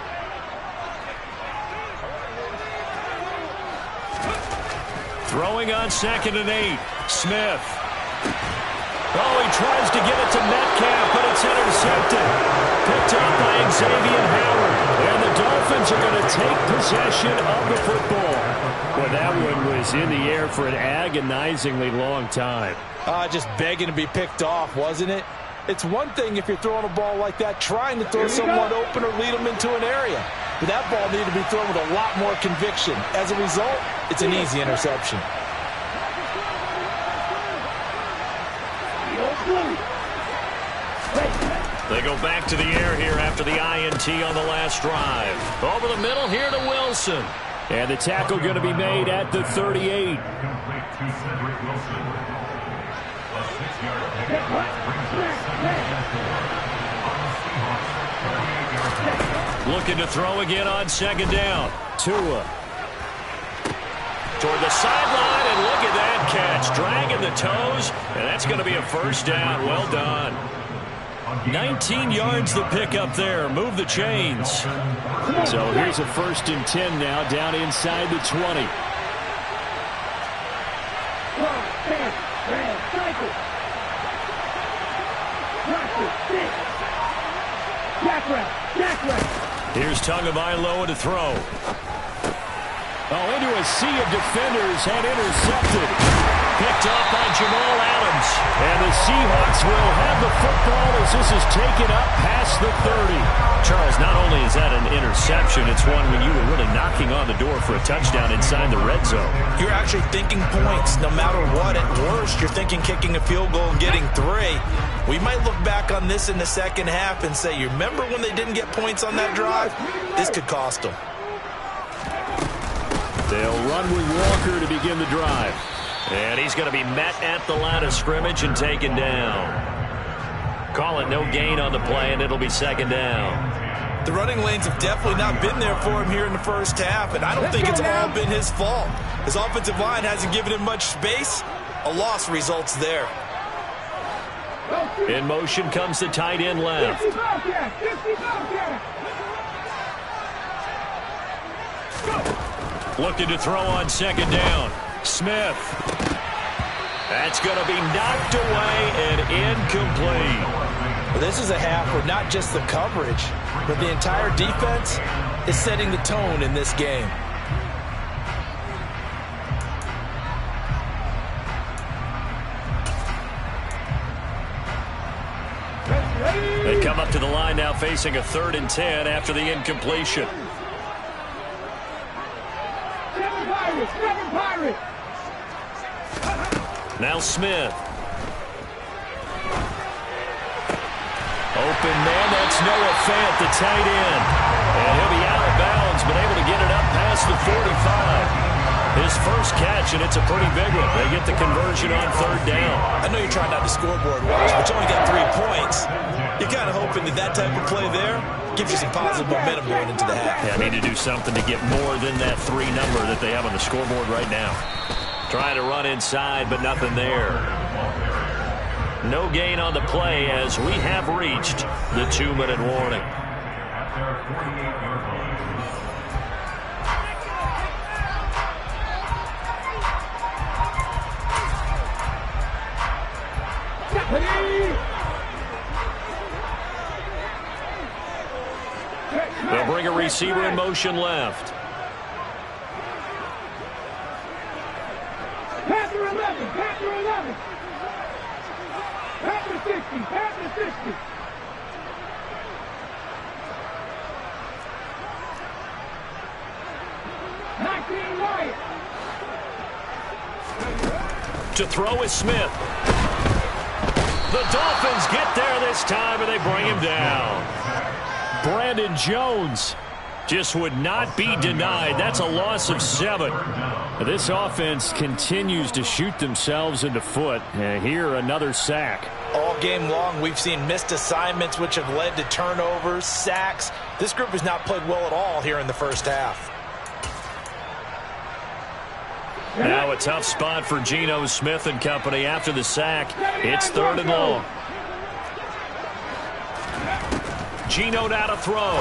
Throwing on 2nd and 8. Smith. Oh, he tries to get it to Metcalf, but it's intercepted. Picked up by Xavier Howard. And the Dolphins are going to take possession of the football. Well, that one was in the air for an agonizingly long time. Just begging to be picked off, wasn't it? It's one thing if you're throwing a ball like that, trying to throw someone open or lead them into an area. But that ball needed to be thrown with a lot more conviction. As a result, it's an easy interception. They go back to the air here after the INT on the last drive. Over the middle here to Wilson. And the tackle going to be made at the 38. Looking to throw again on 2nd down. Tua. Toward the sideline, and look at that catch. Dragging the toes, and that's going to be a 1st down. Well done. 19 yards the pick up there. Move the chains. So here's a 1st and 10 now down inside the 20. Here's Tagovailoa to throw. Oh, into a sea of defenders and intercepted. Picked up by Jamal Adams. And the Seahawks will have the football as this is taken up past the 30. Charles, not only is that an interception, it's one when you were really knocking on the door for a touchdown inside the red zone. You're actually thinking points no matter what. At worst, you're thinking kicking a field goal and getting 3. We might look back on this in the second half and say, you remember when they didn't get points on that drive? This could cost them. They'll run with Walker to begin the drive. And he's going to be met at the line of scrimmage and taken down. Call it no gain on the play, and it'll be 2nd down. The running lanes have definitely not been there for him here in the first half, and I don't think it's all been his fault. His offensive line hasn't given him much space. A loss results there. In motion comes the tight end left. Looking to throw on 2nd down. Smith. That's going to be knocked away and incomplete. Well, this is a half where not just the coverage, but the entire defense is setting the tone in this game. They come up to the line now facing a 3rd and 10 after the incompletion. Now Smith. Open man, that's Noah Fant, the tight end. And he'll be out of bounds, but able to get it up past the 45. His first catch, and it's a pretty big one. They get the conversion on 3rd down. I know you're trying not to scoreboard watch, but you only got 3 points. You're kind of hoping that type of play there gives you some positive momentum going into the half. Yeah, I need to do something to get more than that 3 number that they have on the scoreboard right now. Trying to run inside, but nothing there. No gain on the play as we have reached the 2-minute warning. They'll bring a receiver in motion left. Panther 11, Panther 11. Panther 60, Panther 60. To throw is Smith. The Dolphins get there this time, and they bring him down. Brandon Jones just would not be denied. That's a loss of 7. This offense continues to shoot themselves in the foot. Here, another sack. All game long, we've seen missed assignments, which have led to turnovers, sacks. This group has not played well at all here in the first half. Now a tough spot for Geno Smith and company after the sack. It's 3rd and long. Geno now to throw.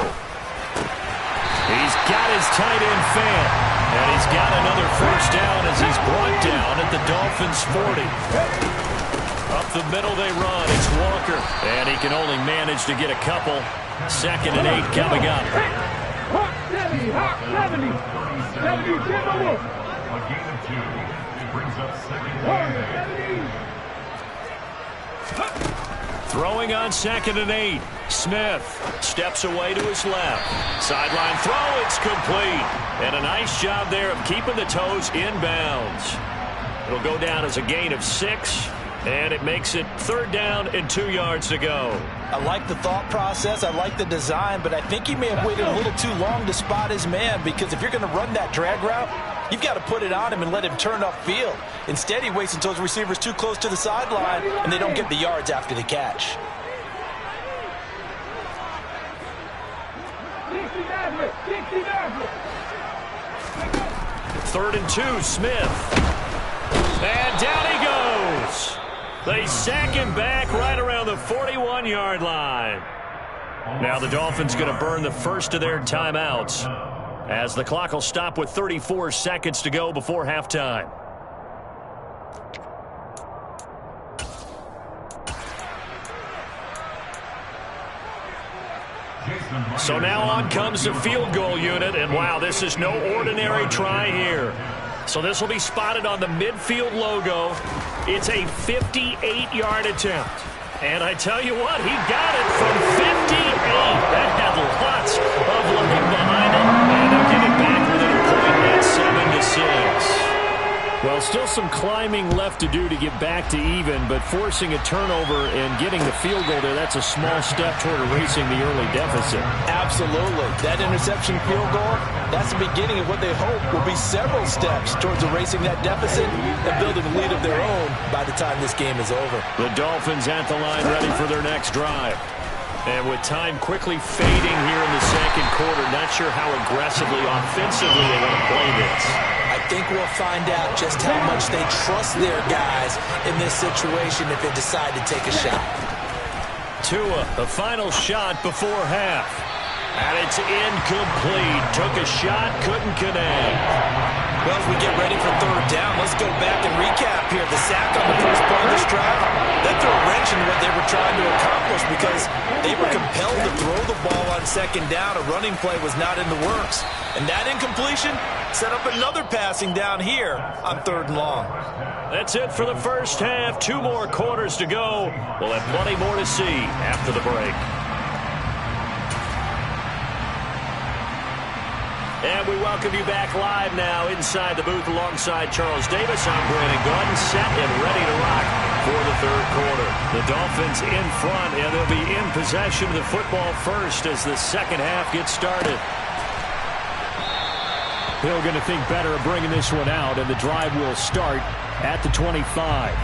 He's got his tight end fan. And he's got another first down as he's brought down at the Dolphins' 40. Up the middle they run. It's Walker. And he can only manage to get a couple. 2nd and 8 coming up. Hawk 70, Hawk 70. 70, Timberwolf. A gain of 2. Brings up 2nd and 8. Throwing on 2nd and 8. Smith steps away to his left. Sideline throw, it's complete. And a nice job there of keeping the toes inbounds. It'll go down as a gain of 6. And it makes it 3rd down and 2 yards to go. I like the thought process. I like the design. But I think he may have waited a little too long to spot his man. Because if you're going to run that drag route, you've got to put it on him and let him turn upfield. Instead, he waits until his receiver's too close to the sideline, and they don't get the yards after the catch. 3rd and 2, Smith. And down he goes. They sack him back right around the 41-yard line. Now the Dolphins going to burn the first of their timeouts, as the clock will stop with 34 seconds to go before halftime. So now on comes the field goal unit, and wow, this is no ordinary try here. So this will be spotted on the midfield logo. It's a 58-yard attempt. And I tell you what, he got it from 58. That had lots of line behind it. And they'll get it back within a point at 7-6. Well, still some climbing left to do to get back to even, but forcing a turnover and getting the field goal there, that's a small step toward erasing the early deficit. Absolutely. That interception field goal, that's the beginning of what they hope will be several steps towards erasing that deficit and building a lead of their own by the time this game is over. The Dolphins at the line ready for their next drive. And with time quickly fading here in the second quarter, not sure how aggressively, offensively they want to play this. I think we'll find out just how much they trust their guys in this situation if they decide to take a shot. Tua, the final shot before half. And it's incomplete. Took a shot, couldn't connect. Well, as we get ready for 3rd down, let's go back and recap here. The sack on the first play of this drive, that threw a wrench in what they were trying to accomplish because they were compelled to throw the ball on 2nd down. A running play was not in the works. And that incompletion set up another passing down here on 3rd and long. That's it for the first half. 2 more quarters to go. We'll have plenty more to see after the break. And we welcome you back live now inside the booth alongside Charles Davis. I'm Brandon Gordon, set and ready to rock for the 3rd quarter. The Dolphins in front, and they'll be in possession of the football first as the second half gets started. Hill going to think better of bringing this one out, and the drive will start at the 25.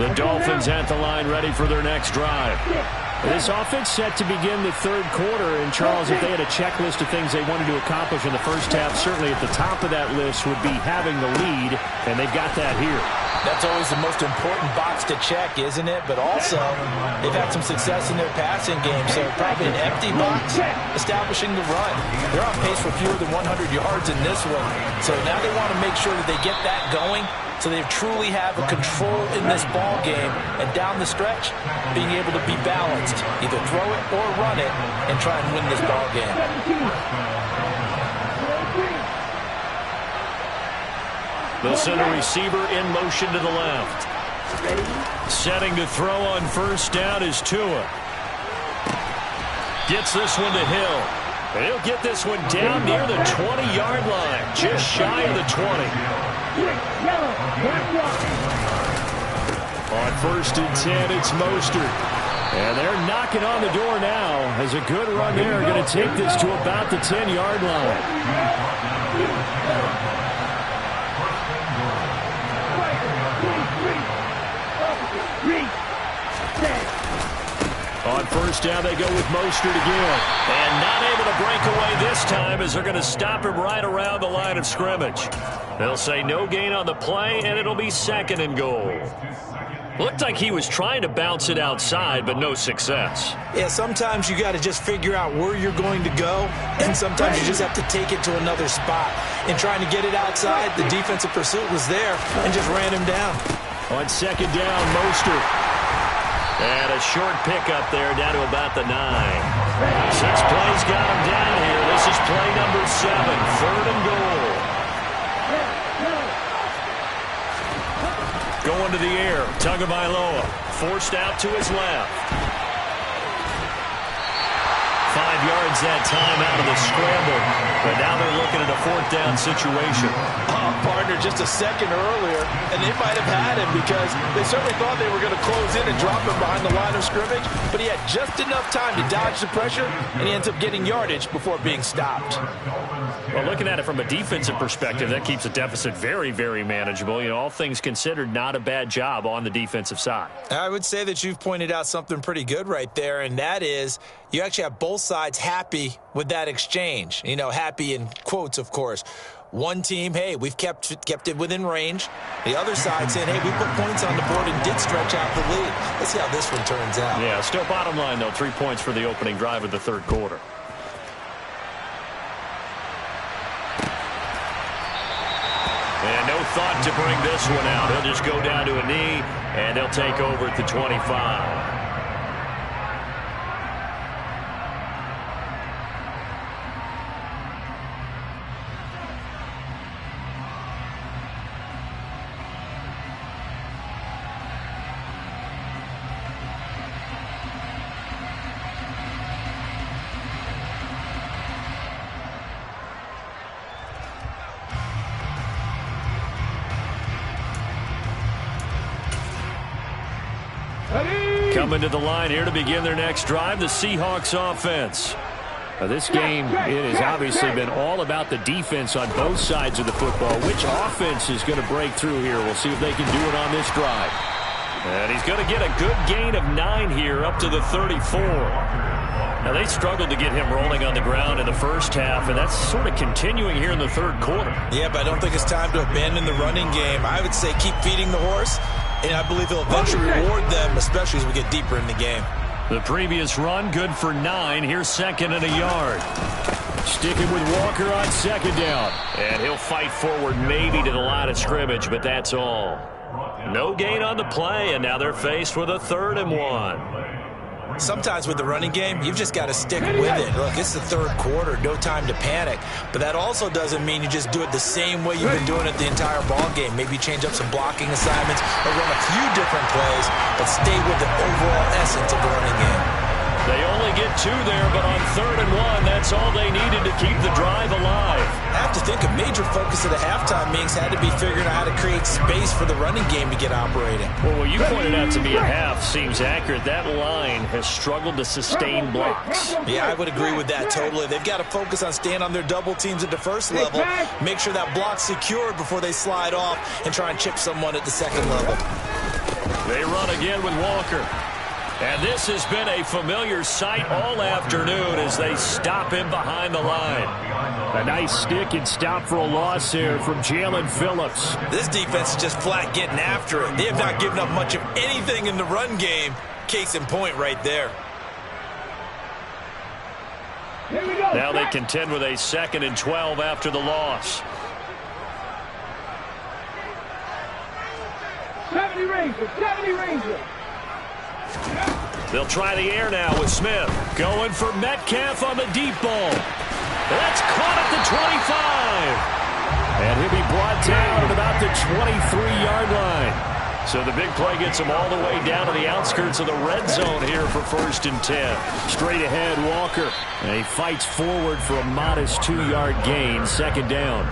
The Dolphins at the line, ready for their next drive. This offense set to begin the third quarter. And, Charles, if they had a checklist of things they wanted to accomplish in the first half, certainly at the top of that list would be having the lead, and they've got that here. That's always the most important box to check, isn't it? But also, they've had some success in their passing game, so probably an empty box establishing the run. They're on pace for fewer than 100 yards in this one, so now they want to make sure that they get that going so they truly have a control in this ball game, and down the stretch, being able to be balanced, either throw it or run it, and try and win this ball game. They'll send a receiver in motion to the left. Setting to throw on first down is Tua. Gets this one to Hill. And he'll get this one down near the 20-yard line, just shy of the 20. On first and 10, it's Mostert. And they're knocking on the door now as a good run there. Going to take this to about the 10-yard line. On first down, they go with Mostert again. And not able to break away this time as they're going to stop him right around the line of scrimmage. They'll say no gain on the play, and it'll be second and goal. Looked like he was trying to bounce it outside, but no success. Yeah, sometimes you got to just figure out where you're going to go, and sometimes you just have to take it to another spot. In trying to get it outside, the defensive pursuit was there and just ran him down. On second down, Mostert. And a short pickup there down to about the 9. 6 plays got him down here. This is play number 7, third and goal. Going to the air, Tagovailoa forced out to his left. 5 yards that time out of the scramble, but now they're looking at a fourth down situation. Oh, partner, just a second earlier, and they might have had him because they certainly thought they were going to close in and drop him behind the line of scrimmage, but he had just enough time to dodge the pressure, and he ends up getting yardage before being stopped. Well, looking at it from a defensive perspective, that keeps the deficit very, very manageable. You know, all things considered, not a bad job on the defensive side. I would say that you've pointed out something pretty good right there, and that is you actually have both sides happy with that exchange. You know, happy in quotes, of course. One team, hey, we've kept it within range. The other side saying, hey, we put points on the board and did stretch out the lead. Let's see how this one turns out. Yeah, still bottom line, though, 3 points for the opening drive of the third quarter. And no thought to bring this one out. He'll just go down to a knee, and he'll take over at the 25. Coming to the line here to begin their next drive, the Seahawks offense. Now, this game, it has obviously been all about the defense on both sides of the football. Which offense is going to break through here? We'll see if they can do it on this drive. And he's going to get a good gain of 9 here up to the 34. Now, they struggled to get him rolling on the ground in the first half, and that's sort of continuing here in the third quarter. Yeah, but I don't think it's time to abandon the running game. I would say keep feeding the horse, and I believe he'll eventually reward them, especially as we get deeper in the game. The previous run, good for 9. Here's second and a yard. Sticking with Walker on second down. And he'll fight forward maybe to the line of scrimmage, but that's all. No gain on the play, and now they're faced with a 3rd and 1. Sometimes with the running game, you've just got to stick with it. Look, it's the third quarter, no time to panic. But that also doesn't mean you just do it the same way you've been doing it the entire ball game. Maybe change up some blocking assignments or run a few different plays, but stay with the overall essence of the running game. They only get 2 there, but on 3rd and 1, that's all they needed to keep the drive alive. I have to think a major focus of the halftime meetings had to be figuring out how to create space for the running game to get operating. Well, what you pointed out to me at half seems accurate. That line has struggled to sustain blocks. Yeah, I would agree with that totally. They've got to focus on staying on their double teams at the first level, make sure that block's secured before they slide off and try and chip someone at the second level. They run again with Walker. And this has been a familiar sight all afternoon as they stop him behind the line. A nice stick and stop for a loss there from Jalen Phillips. This defense is just flat getting after it. They have not given up much of anything in the run game. Case in point right there. Here we go. Now they contend with a 2nd and 12 after the loss. 70 Rangers. They'll try the air now with Smith. Going for Metcalf on the deep ball. That's caught at the 25. And he'll be brought down at about the 23-yard line. So the big play gets him all the way down to the outskirts of the red zone here for 1st and 10. Straight ahead, Walker. And he fights forward for a modest 2-yard gain, 2nd down.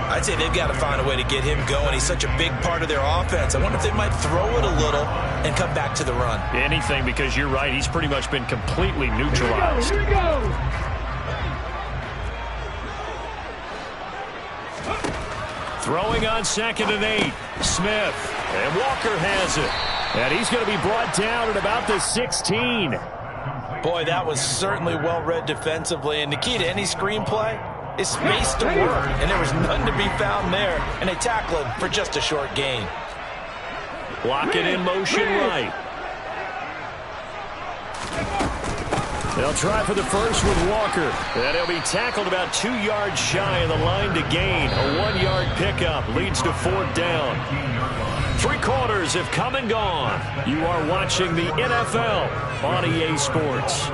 I'd say they've got to find a way to get him going. He's such a big part of their offense. I wonder if they might throw it a little and come back to the run. Anything, because you're right. He's pretty much been completely neutralized. Here we go. Throwing on 2nd and 8. Smith. And Walker has it. And he's going to be brought down at about the 16. Boy, that was certainly well-read defensively. And the key to any screenplay is space to work. And there was none to be found there. And they tackle him for just a short gain. Block it in motion right. They'll try for the first with Walker. And he'll be tackled about 2 yards shy of the line to gain. A 1-yard pickup leads to 4th down. 3 quarters have come and gone. You are watching the NFL on EA Sports.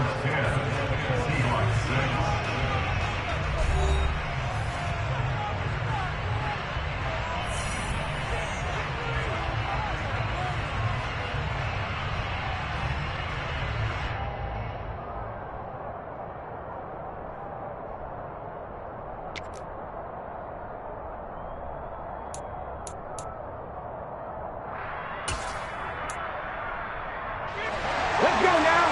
Let's go now.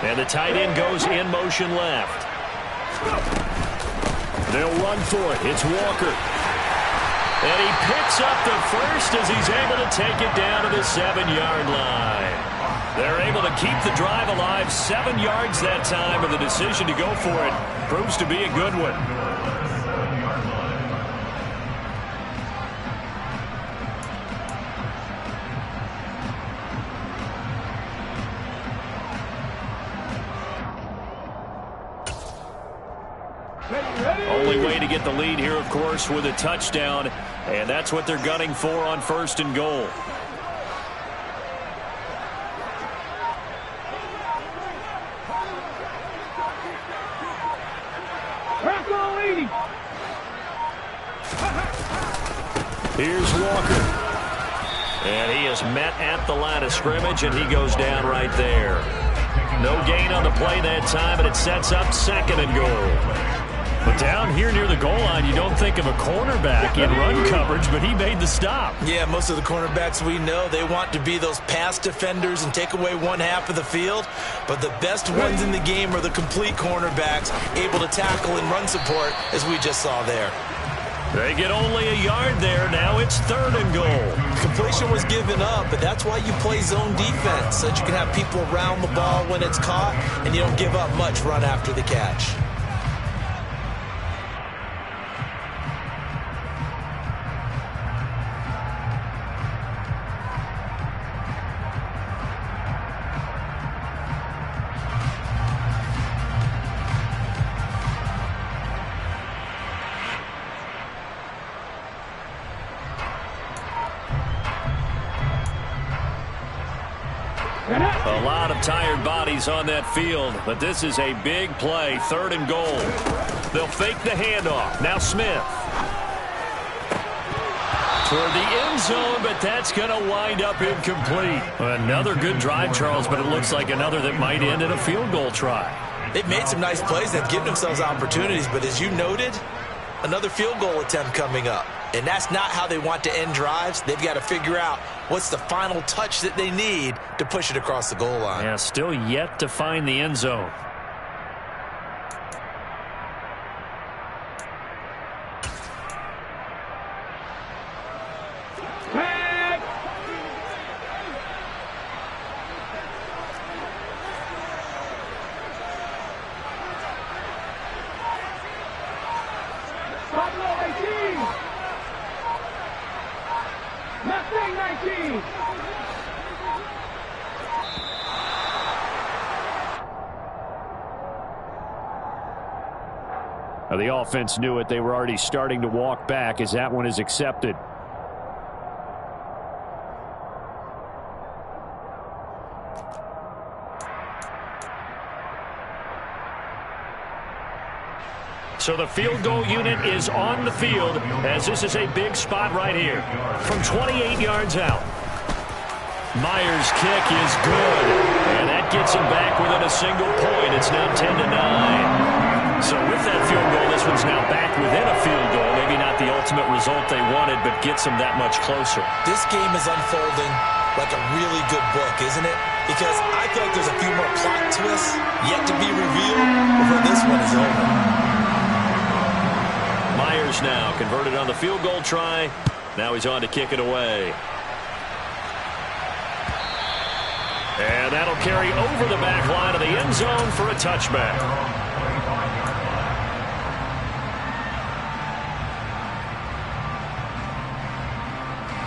And the tight end goes in motion left. They'll run for it. It's Walker. And he picks up the first as he's able to take it down to the 7-yard line. They're able to keep the drive alive 7 yards that time, and the decision to go for it proves to be a good one. Only way to get the lead here, of course, with a touchdown, and that's what they're gunning for on 1st and goal. Here's Walker. And he is met at the line of scrimmage, and he goes down right there. No gain on the play that time, and it sets up 2nd and goal. But down here near the goal line, you don't think of a cornerback in run coverage, but he made the stop. Yeah, most of the cornerbacks we know, they want to be those pass defenders and take away one half of the field. But the best ones in the game are the complete cornerbacks, able to tackle and run support, as we just saw there. They get only a yard there. Now it's 3rd and goal. Completion was given up, but that's why you play zone defense, so that you can have people around the ball when it's caught, and you don't give up much run after the catch. A lot of tired bodies on that field, but this is a big play, 3rd and goal. They'll fake the handoff. Now Smith. Toward the end zone, but that's going to wind up incomplete. Another good drive, Charles, but it looks like another that might end in a field goal try. They've made some nice plays. They've given themselves opportunities, but as you noted, another field goal attempt coming up. And that's not how they want to end drives. They've got to figure out what's the final touch that they need to push it across the goal line. Yeah, still yet to find the end zone. The offense knew it. They were already starting to walk back as that one is accepted. So the field goal unit is on the field as this is a big spot right here from 28 yards out. Myers' kick is good, and that gets him back within a single point. It's now 10-9. So with that field goal, this one's now back within a field goal. Maybe not the ultimate result they wanted, but gets them that much closer. This game is unfolding like a really good book, isn't it? Because I feel like there's a few more plot twists yet to be revealed before this one is over. Myers now converted on the field goal try. Now he's on to kick it away. And that'll carry over the back line of the end zone for a touchback.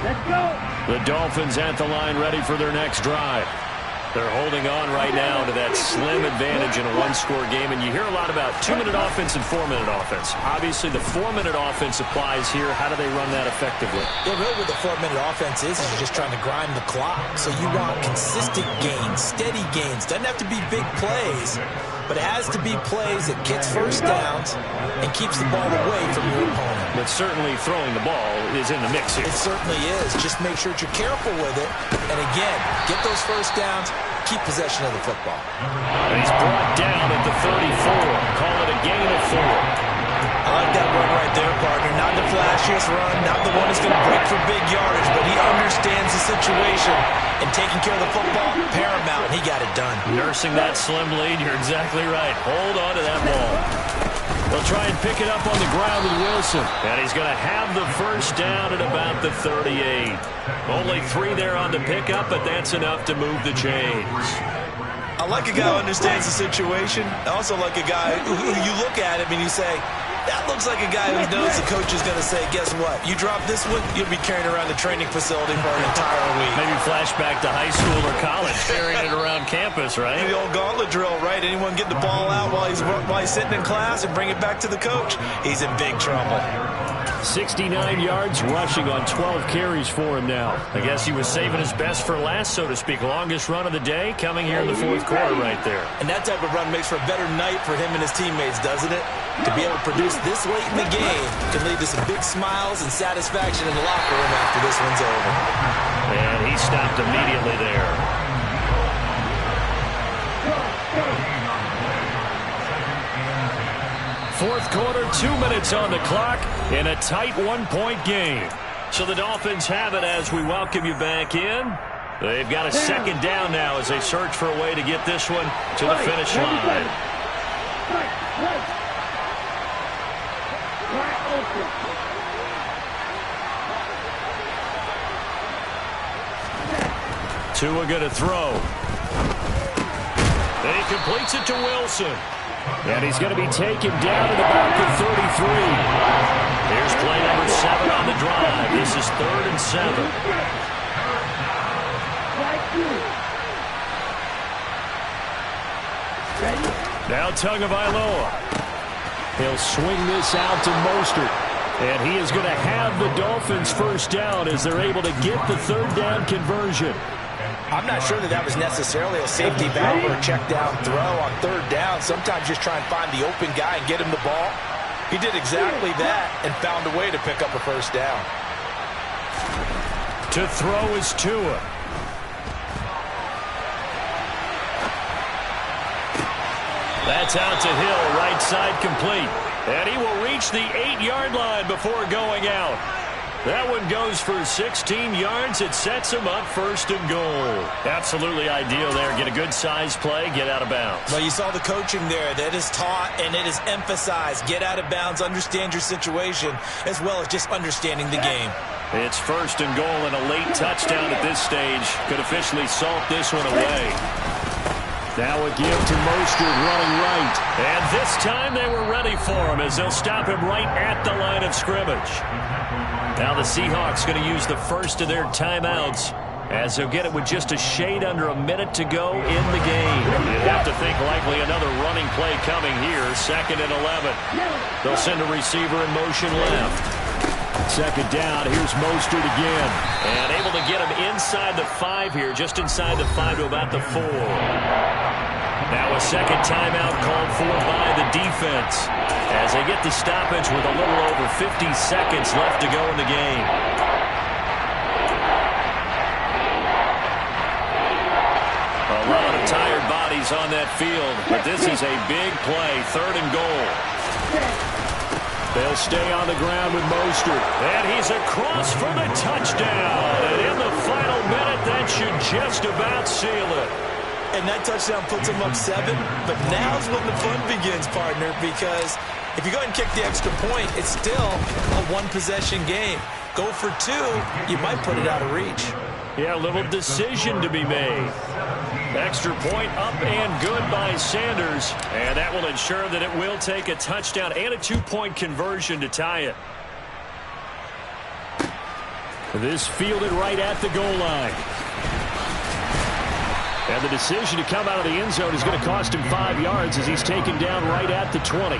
Let's go. The Dolphins at the line ready for their next drive. They're holding on right now to that slim advantage in a one-score game, and you hear a lot about 2-minute offense and 4-minute offense. Obviously, the 4-minute offense applies here. How do they run that effectively? Yeah, really what the 4-minute offense is you're just trying to grind the clock. So you want consistent gains, steady gains. Doesn't have to be big plays, but it has to be plays that gets first downs and keeps the ball away from your opponent. But certainly throwing the ball is in the mix here. It certainly is. Just make sure that you're careful with it. And again, get those first downs, keep possession of the football. And he's brought down at the 34. Call it a gain of 4. I like that run right there, partner. Not the flashiest run, not the one that's going to break for big yardage, but he understands the situation, and taking care of the football, paramount, and he got it done. Nursing that slim lead, you're exactly right. Hold on to that ball. They'll try and pick it up on the ground with Wilson. And he's going to have the first down at about the 38. Only 3 there on the pickup, but that's enough to move the chains. I like a guy who understands the situation. I also like a guy who you look at him and you say, that looks like a guy who knows the coach is going to say, guess what? You drop this one, you'll be carrying around the training facility for an entire week. Maybe flashback to high school or college, carrying it around campus, right? The old gauntlet drill, right? Anyone get the ball out while he's sitting in class and bring it back to the coach? He's in big trouble. 69 yards rushing on 12 carries for him now. I guess he was saving his best for last, so to speak. Longest run of the day coming here in the fourth quarter right there. And that type of run makes for a better night for him and his teammates, doesn't it? To be able to produce this late in the game can lead to some big smiles and satisfaction in the locker room after this one's over. And he stopped immediately there. Fourth quarter, 2 minutes on the clock in a tight 1-point game. So the Dolphins have it as we welcome you back in. They've got a second down now as they search for a way to get this one to the finish line. Tua going to throw. And he completes it to Wilson. And he's going to be taken down at about the 33. Here's play number 7 on the drive. This is 3rd and 7. Now Tagovailoa. He'll swing this out to Mostert. And he is going to have the Dolphins first down as they're able to get the 3rd down conversion. I'm not sure that was necessarily a safety valve or a check down throw on 3rd down. Sometimes just try and find the open guy and get him the ball. He did exactly that and found a way to pick up a first down. To throw is Tua. That's out to Hill, right side complete. And he will reach the 8-yard line before going out. That one goes for 16 yards. It sets him up first and goal. Absolutely ideal there. Get a good size play, get out of bounds. Well, you saw the coaching there. That is taught and it is emphasized. Get out of bounds, understand your situation, as well as just understanding the game. It's first and goal and a late touchdown at this stage. Could officially salt this one away. Now a give to Mostert running right. And this time they were ready for him as they'll stop him right at the line of scrimmage. Now the Seahawks going to use the first of their timeouts as they'll get it with just a shade under a minute to go in the game. You'd have to think likely another running play coming here. 2nd and 11. They'll send a receiver in motion left. 2nd down. Here's Mostert again. And able to get him inside the 5 here, just inside the 5 to about the 4. Now a second timeout called for by the defense as they get the stoppage with a little over 50 seconds left to go in the game. A lot of tired bodies on that field, but this is a big play. 3rd and goal. They'll stay on the ground with Mostert. And he's across for the touchdown. And in the final minute, that should just about seal it. And that touchdown puts them up 7. But now's when the fun begins, partner, because if you go ahead and kick the extra point, it's still a one-possession game. Go for 2, you might put it out of reach. Yeah, a little decision to be made. Extra point up and good by Sanders. And that will ensure that it will take a touchdown and a 2-point conversion to tie it. This fielded right at the goal line. And the decision to come out of the end zone is going to cost him 5 yards as he's taken down right at the 20.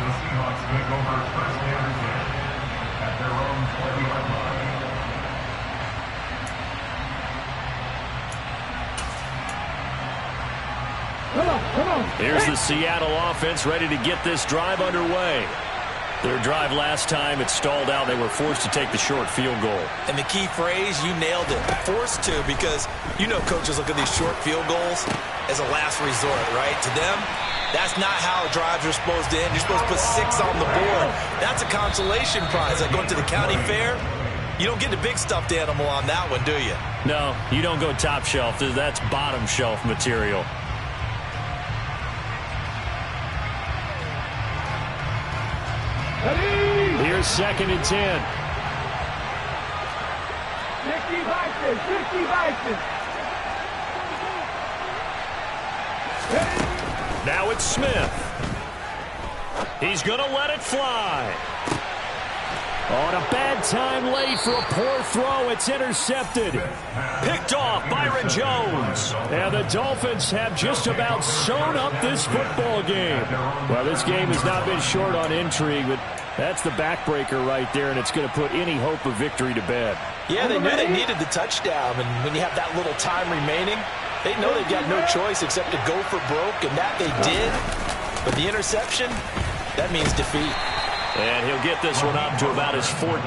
Here's the Seattle offense ready to get this drive underway. Their drive last time, it stalled out. They were forced to take the short field goal. And the key phrase, you nailed it. Forced to, because you know coaches look at these short field goals as a last resort, right? To them, that's not how drives are supposed to end. You're supposed to put 6 on the board. That's a consolation prize. Like going to the county fair, you don't get the big stuffed animal on that one, do you? No, you don't go top shelf. That's bottom shelf material. Here's 2nd and 10. 50 Vikings, 50 Vikings. Now it's Smith. He's going to let it fly. On a bad time late for a poor throw. It's intercepted. Picked off Byron Jones. And the Dolphins have just about sewn up this football game. Well, this game has not been short on intrigue, but that's the backbreaker right there, and it's going to put any hope of victory to bed. Yeah, they knew they needed the touchdown, and when you have that little time remaining, they know they've got no choice except to go for broke, and that they did. But the interception, that means defeat. And he'll get this one up to about his 14.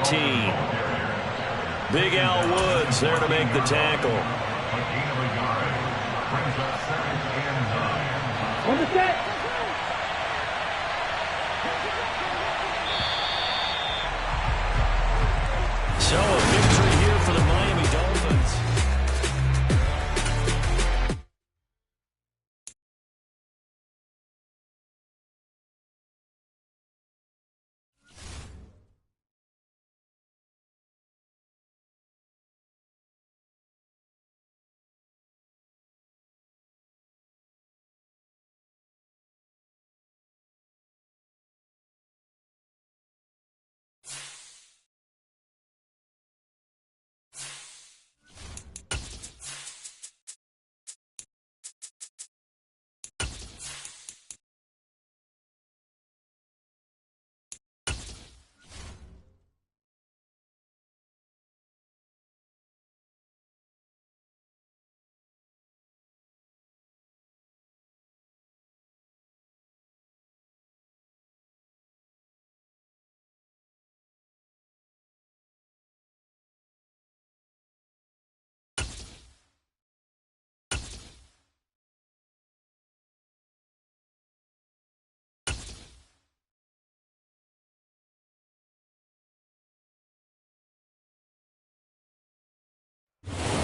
Big Al Woods there to make the tackle. On the set. So a victory here for the Miami Dolphins.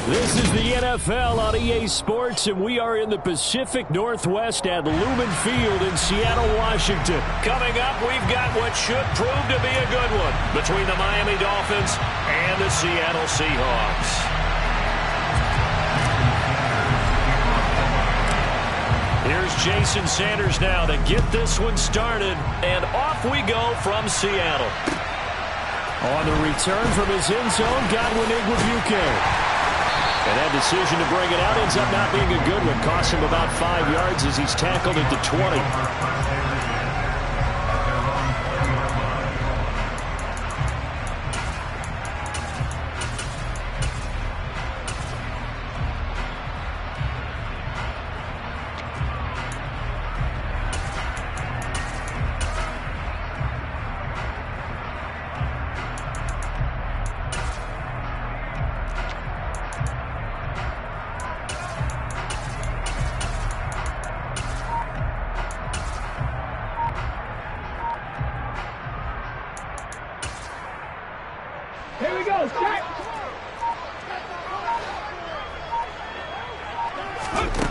This is the NFL on EA Sports, and we are in the Pacific Northwest at Lumen Field in Seattle, Washington. Coming up, we've got what should prove to be a good one between the Miami Dolphins and the Seattle Seahawks. Here's Jason Sanders now to get this one started, and off we go from Seattle. On the return from his end zone, Godwin Igwebuike. And that decision to bring it out ends up not being a good one. Costs him about 5 yards as he's tackled at the 20. Here we go, check.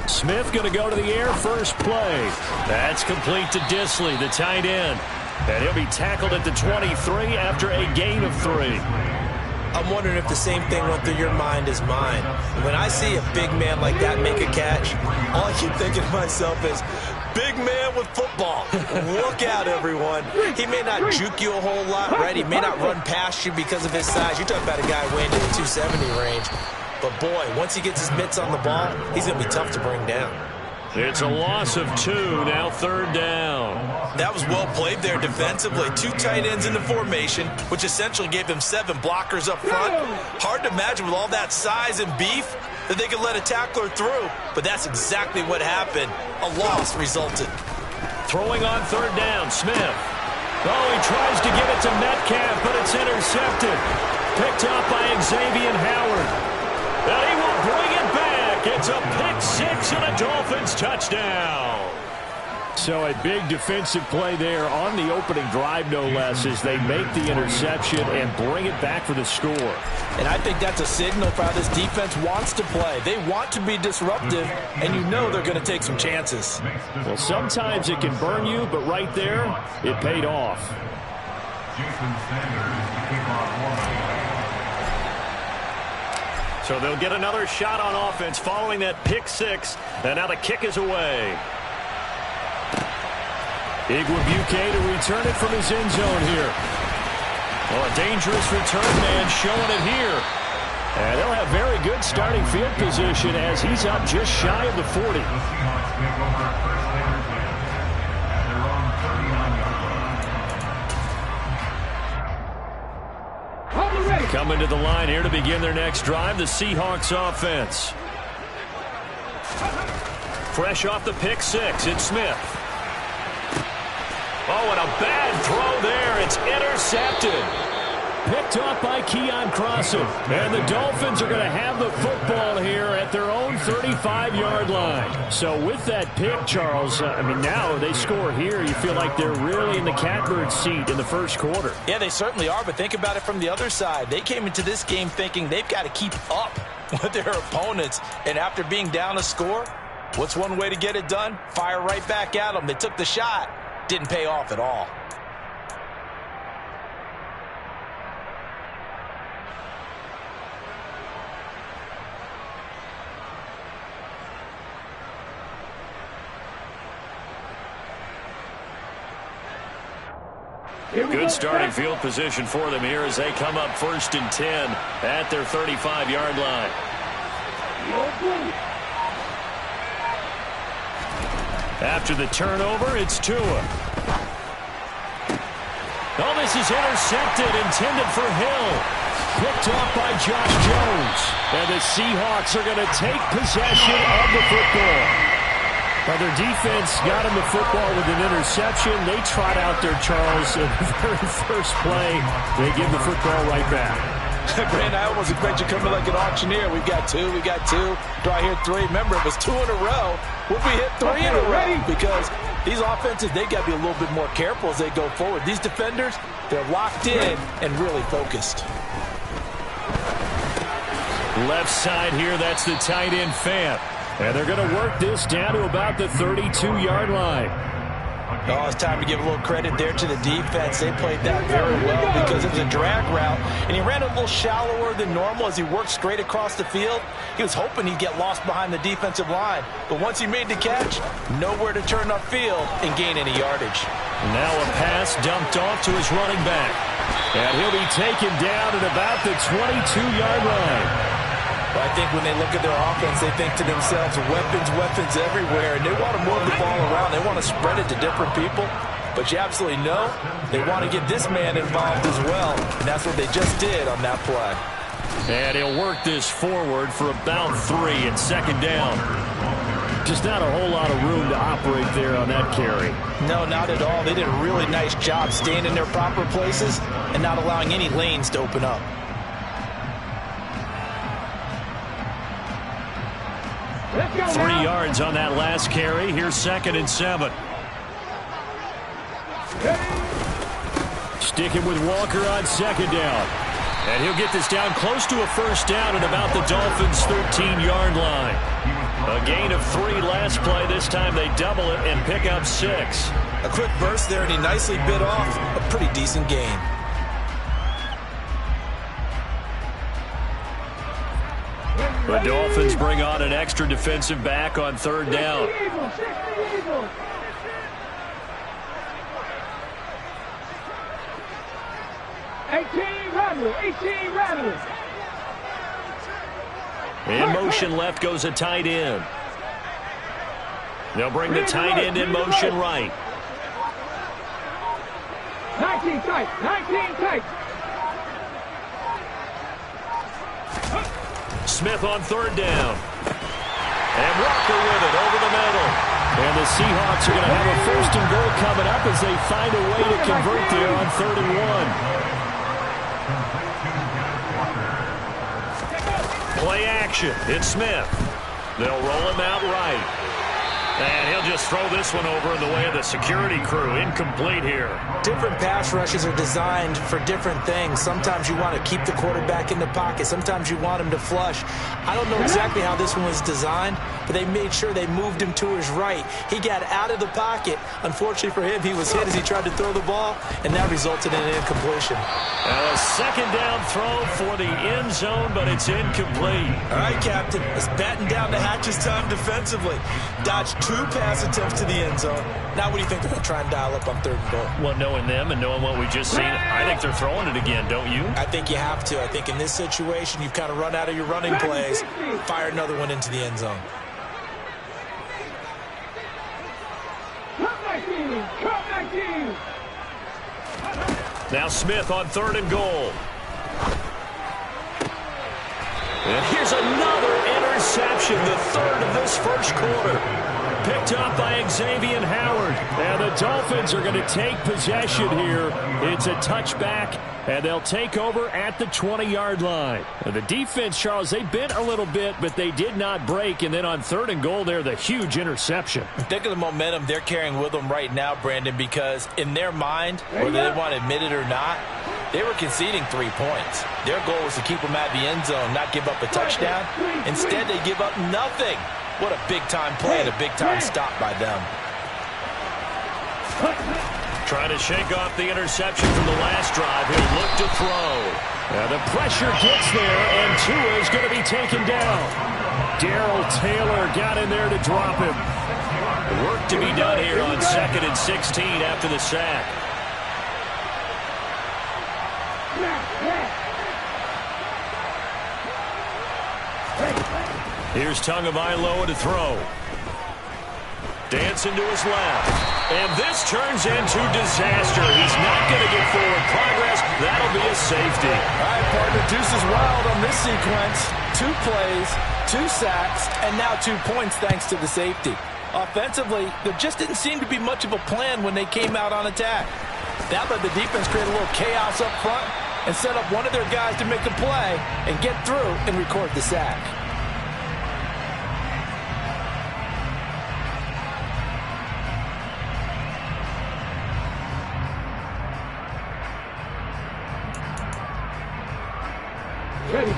Smith going to go to the air first play. That's complete to Disley, the tight end. And he'll be tackled at the 23 after a gain of 3. I'm wondering if the same thing went through your mind as mine. When I see a big man like that make a catch, all I keep thinking to myself is, big man with football. Look out, everyone. He may not juke you a whole lot, right? He may not run past you because of his size. You're talking about a guy weighing in the 270 range. But, boy, once he gets his mitts on the ball, he's going to be tough to bring down. It's a loss of 2, now 3rd down. That was well played there defensively. 2 tight ends in the formation, which essentially gave them 7 blockers up front. Hard to imagine with all that size and beef that they could let a tackler through. But that's exactly what happened. A loss resulted. Throwing on 3rd down, Smith. Oh, he tries to give it to Metcalf, but it's intercepted. Picked up by Xavier Howard. And he will bring it back. It's a pick 6 and a Dolphins touchdown. So a big defensive play there on the opening drive, no less, as they make the interception and bring it back for the score. And I think that's a signal for how this defense wants to play. They want to be disruptive, and you know they're going to take some chances. Well, sometimes it can burn you, but right there, it paid off. Jason Sanders, the kickoff. So they'll get another shot on offense following that pick 6, and now the kick is away. Igwebuike to return it from his end zone here. Well, a dangerous return man showing it here. And they'll have very good starting field position as he's up just shy of the 40. The Seahawks take over first down and 10 at their own 39-yard line. Coming to the line here to begin their next drive, the Seahawks offense. Fresh off the pick 6, it's Smith. Oh, and a bad throw there. It's intercepted. Picked off by Keon Crossan. And the Dolphins are going to have the football here at their own 35-yard line. So with that pick, Charles, I mean, now they score here. You feel like they're really in the catbird seat in the first quarter. Yeah, they certainly are, but think about it from the other side. They came into this game thinking they've got to keep up with their opponents. And after being down a score, what's one way to get it done? Fire right back at them. They took the shot. Didn't pay off at all. Good starting field position for them here as they come up 1st and 10 at their 35-yard line. After the turnover, it's Tua. Oh, this is intercepted, intended for Hill. Picked off by Josh Jones. And the Seahawks are going to take possession of the football. Well, their defense got him the football with an interception. They trot out there, Charles, in the very first play. They give the football right back. Brandon, I almost expect you coming like an auctioneer. We've got 2, we got 2. Do I hear 3? Remember, it was 2 in a row. Would we hit 3 in a row? Because these offenses, they got to be a little bit more careful as they go forward. These defenders, they're locked in and really focused. Left side here, that's the tight end, Fant. And they're going to work this down to about the 32-yard line. Oh, it's time to give a little credit there to the defense. They played that very well because it was a drag route, and he ran a little shallower than normal as he worked straight across the field. He was hoping he'd get lost behind the defensive line, but once he made the catch, nowhere to turn upfield and gain any yardage. Now a pass dumped off to his running back. And he'll be taken down at about the 22-yard line. Well, I think when they look at their offense, they think to themselves, weapons everywhere, and they want to move the ball around. They want to spread it to different people, but you absolutely know they want to get this man involved as well, and that's what they just did on that play. And he'll work this forward for about 3 and second down. Just not a whole lot of room to operate there on that carry. No, not at all. They did a really nice job staying in their proper places and not allowing any lanes to open up. Let's go 3 now. yards on that last carry. Here's 2nd and 7. Sticking with Walker on 2nd down. And he'll get this down close to a first down at about the Dolphins' 13-yard line. A gain of 3 last play. This time they double it and pick up 6. A quick burst there, and he nicely bit off a pretty decent gain. The Dolphins bring on an extra defensive back on 3rd down. 18 rattlers. In motion left goes a tight end. They'll bring the tight end in motion right. 19 tight. Smith on 3rd down. And Walker with it over the middle. And the Seahawks are going to have a 1st and goal coming up as they find a way to convert there on 3rd and 1. Play action. It's Smith. They'll roll him out right. And he'll just throw this one over in the way of the security crew. Incomplete here. Different pass rushes are designed for different things. Sometimes you want to keep the quarterback in the pocket. Sometimes you want him to flush. I don't know exactly how this one was designed, but they made sure they moved him to his right. He got out of the pocket. Unfortunately for him, he was hit as he tried to throw the ball, and that resulted in an incompletion. Now a 2nd down throw for the end zone, but it's incomplete. All right, Captain. Let's batten down the hatches time defensively. Dodged 2 pass attempts to the end zone. Now what do you think they're going to try and dial up on 3rd and goal? Well, knowing them and knowing what we just seen, I think they're throwing it again, don't you? I think you have to. I think in this situation, you've kind of run out of your running plays. Fire another one into the end zone. Come 19. Now Smith on 3rd and goal. And here's another interception, the 3rd of this 1st quarter. Picked up by Xavier Howard. And the Dolphins are going to take possession here. It's a touchback, and they'll take over at the 20-yard line. And the defense, Charles, they bent a little bit, but they did not break. And then on 3rd and goal there, the huge interception. Think of the momentum they're carrying with them right now, Brandon, because in their mind, whether they want to admit it or not, they were conceding 3 points. Their goal was to keep them at the end zone, not give up a touchdown. Instead, they give up nothing. What a big-time play and a big-time stop by them. Trying to shake off the interception from the last drive. He'll look to throw. Now the pressure gets there, and Tua is going to be taken down. Darrell Taylor got in there to drop him. Work to be done here on 2nd and 16 after the sack. Here's Tagovailoa to throw. Dancing to his left. And this turns into disaster. He's not going to get forward progress. That'll be a safety. All right, partner, deuces wild on this sequence. 2 plays, 2 sacks, and now 2 points thanks to the safety. Offensively, there just didn't seem to be much of a plan when they came out on attack. That let the defense create a little chaos up front and set up one of their guys to make a play and get through and record the sack.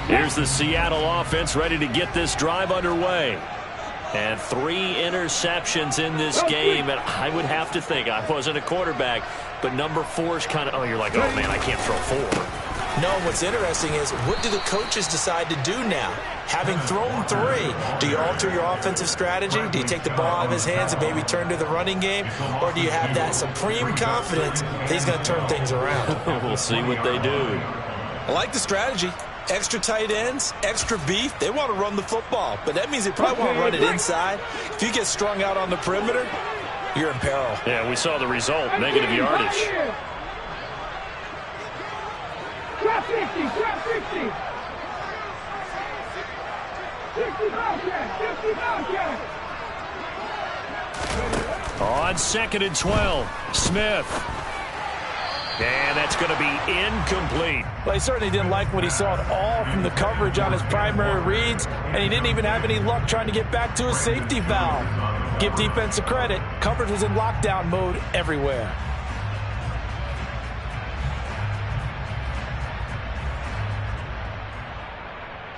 Here's the Seattle offense ready to get this drive underway. And 3 interceptions in this game, and I would have to think, I wasn't a quarterback, but number 4 is kind of, oh, you're like, oh, man, I can't throw 4. No, what's interesting is, what do the coaches decide to do now? Having thrown 3, do you alter your offensive strategy? Do you take the ball out of his hands and maybe turn to the running game? Or do you have that supreme confidence that he's going to turn things around? We'll see what they do. I like the strategy. Extra tight ends, extra beef. They want to run the football, but that means they probably want to run it inside. If you get strung out on the perimeter, you're in peril. Yeah, we saw the result, negative yardage. Drop 50, drop 50. 50 Bobcat, 50 Bobcat. On 2nd and 12, Smith. And that's going to be incomplete. Well, he certainly didn't like what he saw at all from the coverage on his primary reads, and he didn't even have any luck trying to get back to his safety valve. Give defense a credit. Coverage was in lockdown mode everywhere.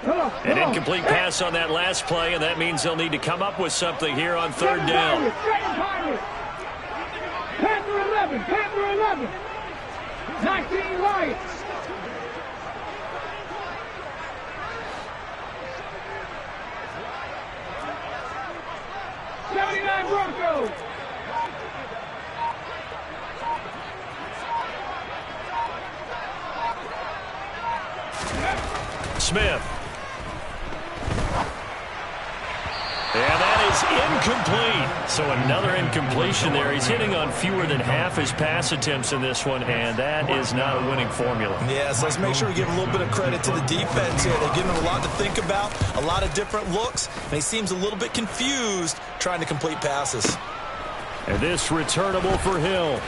An incomplete pass on that last play, and that means they'll need to come up with something here on 3rd down. Panther 11, Panther 11. 19 Lions. Broncos. Smith. And that is incomplete. So another incompletion there. He's hitting on fewer than half his pass attempts in this one, and that is not a winning formula. Yes, let's make sure we give a little bit of credit to the defense here. They're giving him a lot to think about, a lot of different looks, and he seems a little bit confused trying to complete passes. And this returnable for Hill.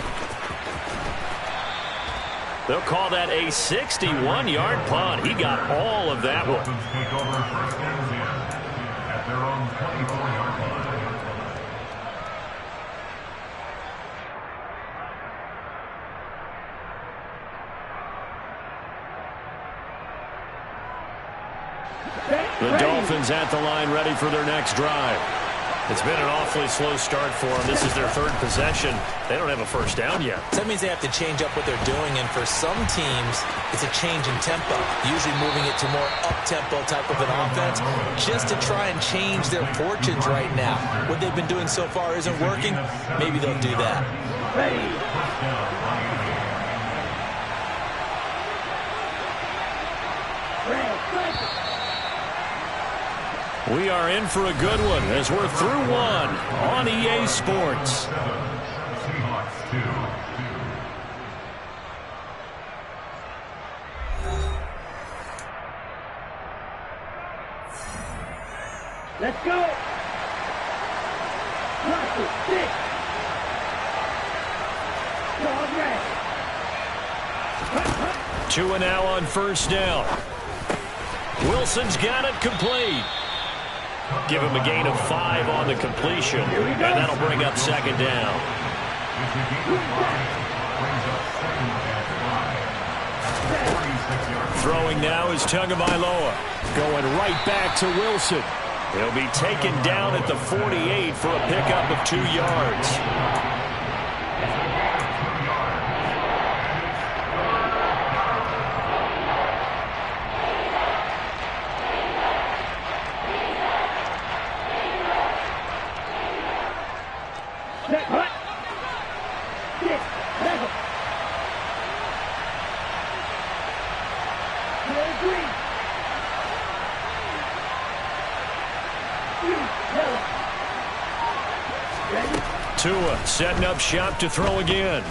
They'll call that a 61-yard punt. He got all of that one. Take over 1st and 10 at their own 24-yard line. The Dolphins at the line, ready for their next drive. It's been an awfully slow start for them. This is their 3rd possession. They don't have a first down yet. That means they have to change up what they're doing, and for some teams, it's a change in tempo, usually moving it to more up-tempo type of an offense, just to try and change their fortunes right now. What they've been doing so far isn't working. Maybe they'll do that. We are in for a good one as we're through one on EA Sports. Seahawks 2. Let's go. Watch it, 6. Dog rat. 2 and now on 1st down. Wilson's got it complete. Give him a gain of 5 on the completion, and that'll bring up 2nd down. Throwing now is Tagovailoa. Going right back to Wilson. He'll be taken down at the 48 for a pickup of 2 yards. Tua setting up shop to throw again.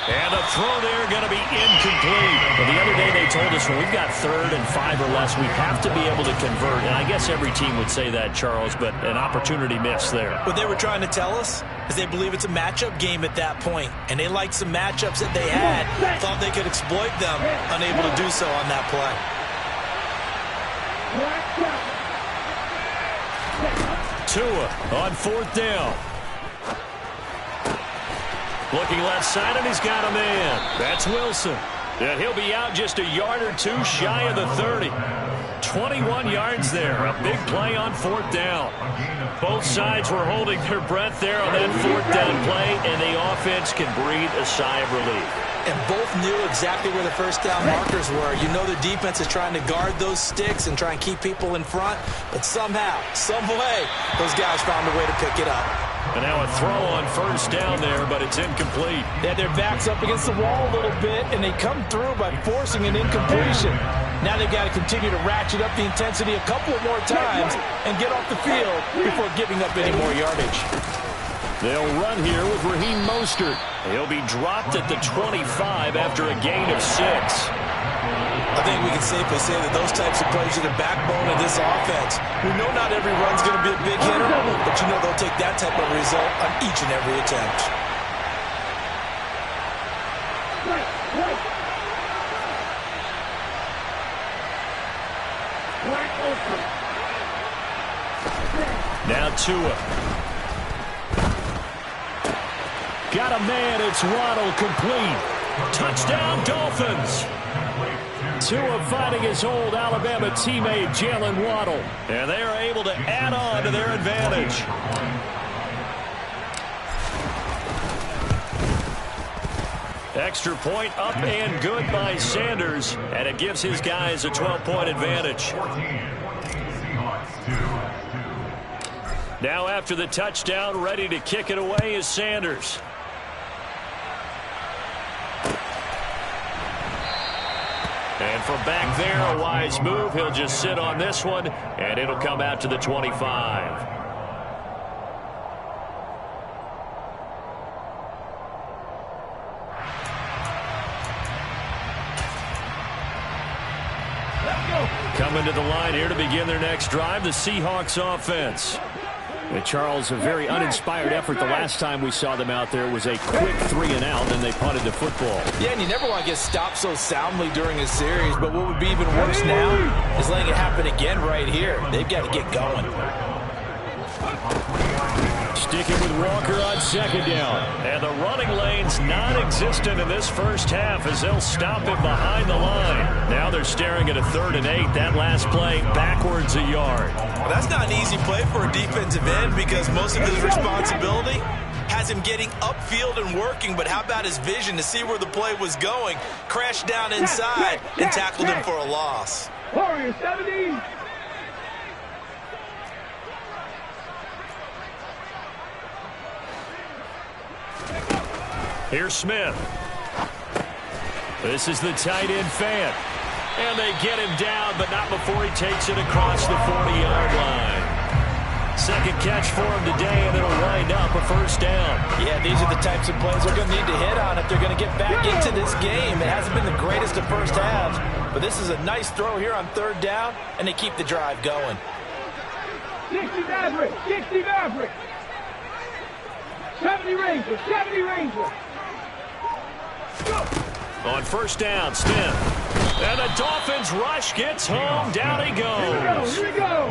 And the throw there going to be incomplete. Well, the other day they told us when we've got 3rd and 5 or less, we have to be able to convert. And I guess every team would say that, Charles, but an opportunity missed there. What they were trying to tell us is they believe it's a matchup game at that point, and they liked some matchups that they had, thought they could exploit them, unable to do so on that play. Tua on 4th down. Looking left side, and he's got a man. That's Wilson. And he'll be out just a yard or two shy of the 30. 21 yards there. A big play on 4th down. Both sides were holding their breath there on that 4th down play, and the offense can breathe a sigh of relief. And both knew exactly where the first down markers were. You know the defense is trying to guard those sticks and try and keep people in front, but somehow, some way, those guys found a way to pick it up. And now a throw on 1st down there, but it's incomplete. They had their backs up against the wall a little bit, and they come through by forcing an incompletion. Now they've got to continue to ratchet up the intensity a couple of more times and get off the field before giving up any more yardage. They'll run here with Raheem Mostert. He'll be dropped at the 25 after a gain of 6. I think we can safely say that those types of plays are the backbone of this offense. We know not every run's going to be a big hitter, but you know they'll take that type of result on each and every attempt. Now Tua. Got a man, it's Waddle, complete. Touchdown, Dolphins. Tua finding his old Alabama teammate, Jalen Waddle. And they are able to add on to their advantage. Extra point up and good by Sanders. And it gives his guys a 12-point advantage. Now after the touchdown, ready to kick it away is Sanders. And from back there, a wise move. He'll just sit on this one, and it'll come out to the 25. Coming to the line here to begin their next drive, the Seahawks offense. And Charles, a very uninspired effort the last time we saw them out there. It was a quick 3-and-out, and they punted the football. Yeah, and you never want to get stopped so soundly during a series, but what would be even worse now is letting it happen again right here. They've got to get going. Sticking with Walker on 2nd down. And the running lane's non-existent in this first half as they'll stop him behind the line. Now they're staring at a 3rd and 8. That last play backwards a yard. Well, that's not an easy play for a defensive end because most of his responsibility has him getting upfield and working, but how about his vision to see where the play was going, crashed down inside, and tackled him for a loss. Warrior 70. Here's Smith. This is the tight end Fant. And they get him down, but not before he takes it across the 40-yard line. Second catch for him today, and it'll wind up a 1st down. Yeah, these are the types of plays they're going to need to hit on if they're going to get back into this game. It hasn't been the greatest of first halves, but this is a nice throw here on 3rd down, and they keep the drive going. 60 Maverick, 60 Maverick. 70 Ranger, 70 Ranger. On 1st down, Smith. And the Dolphins rush gets home. Down he goes. Here we go.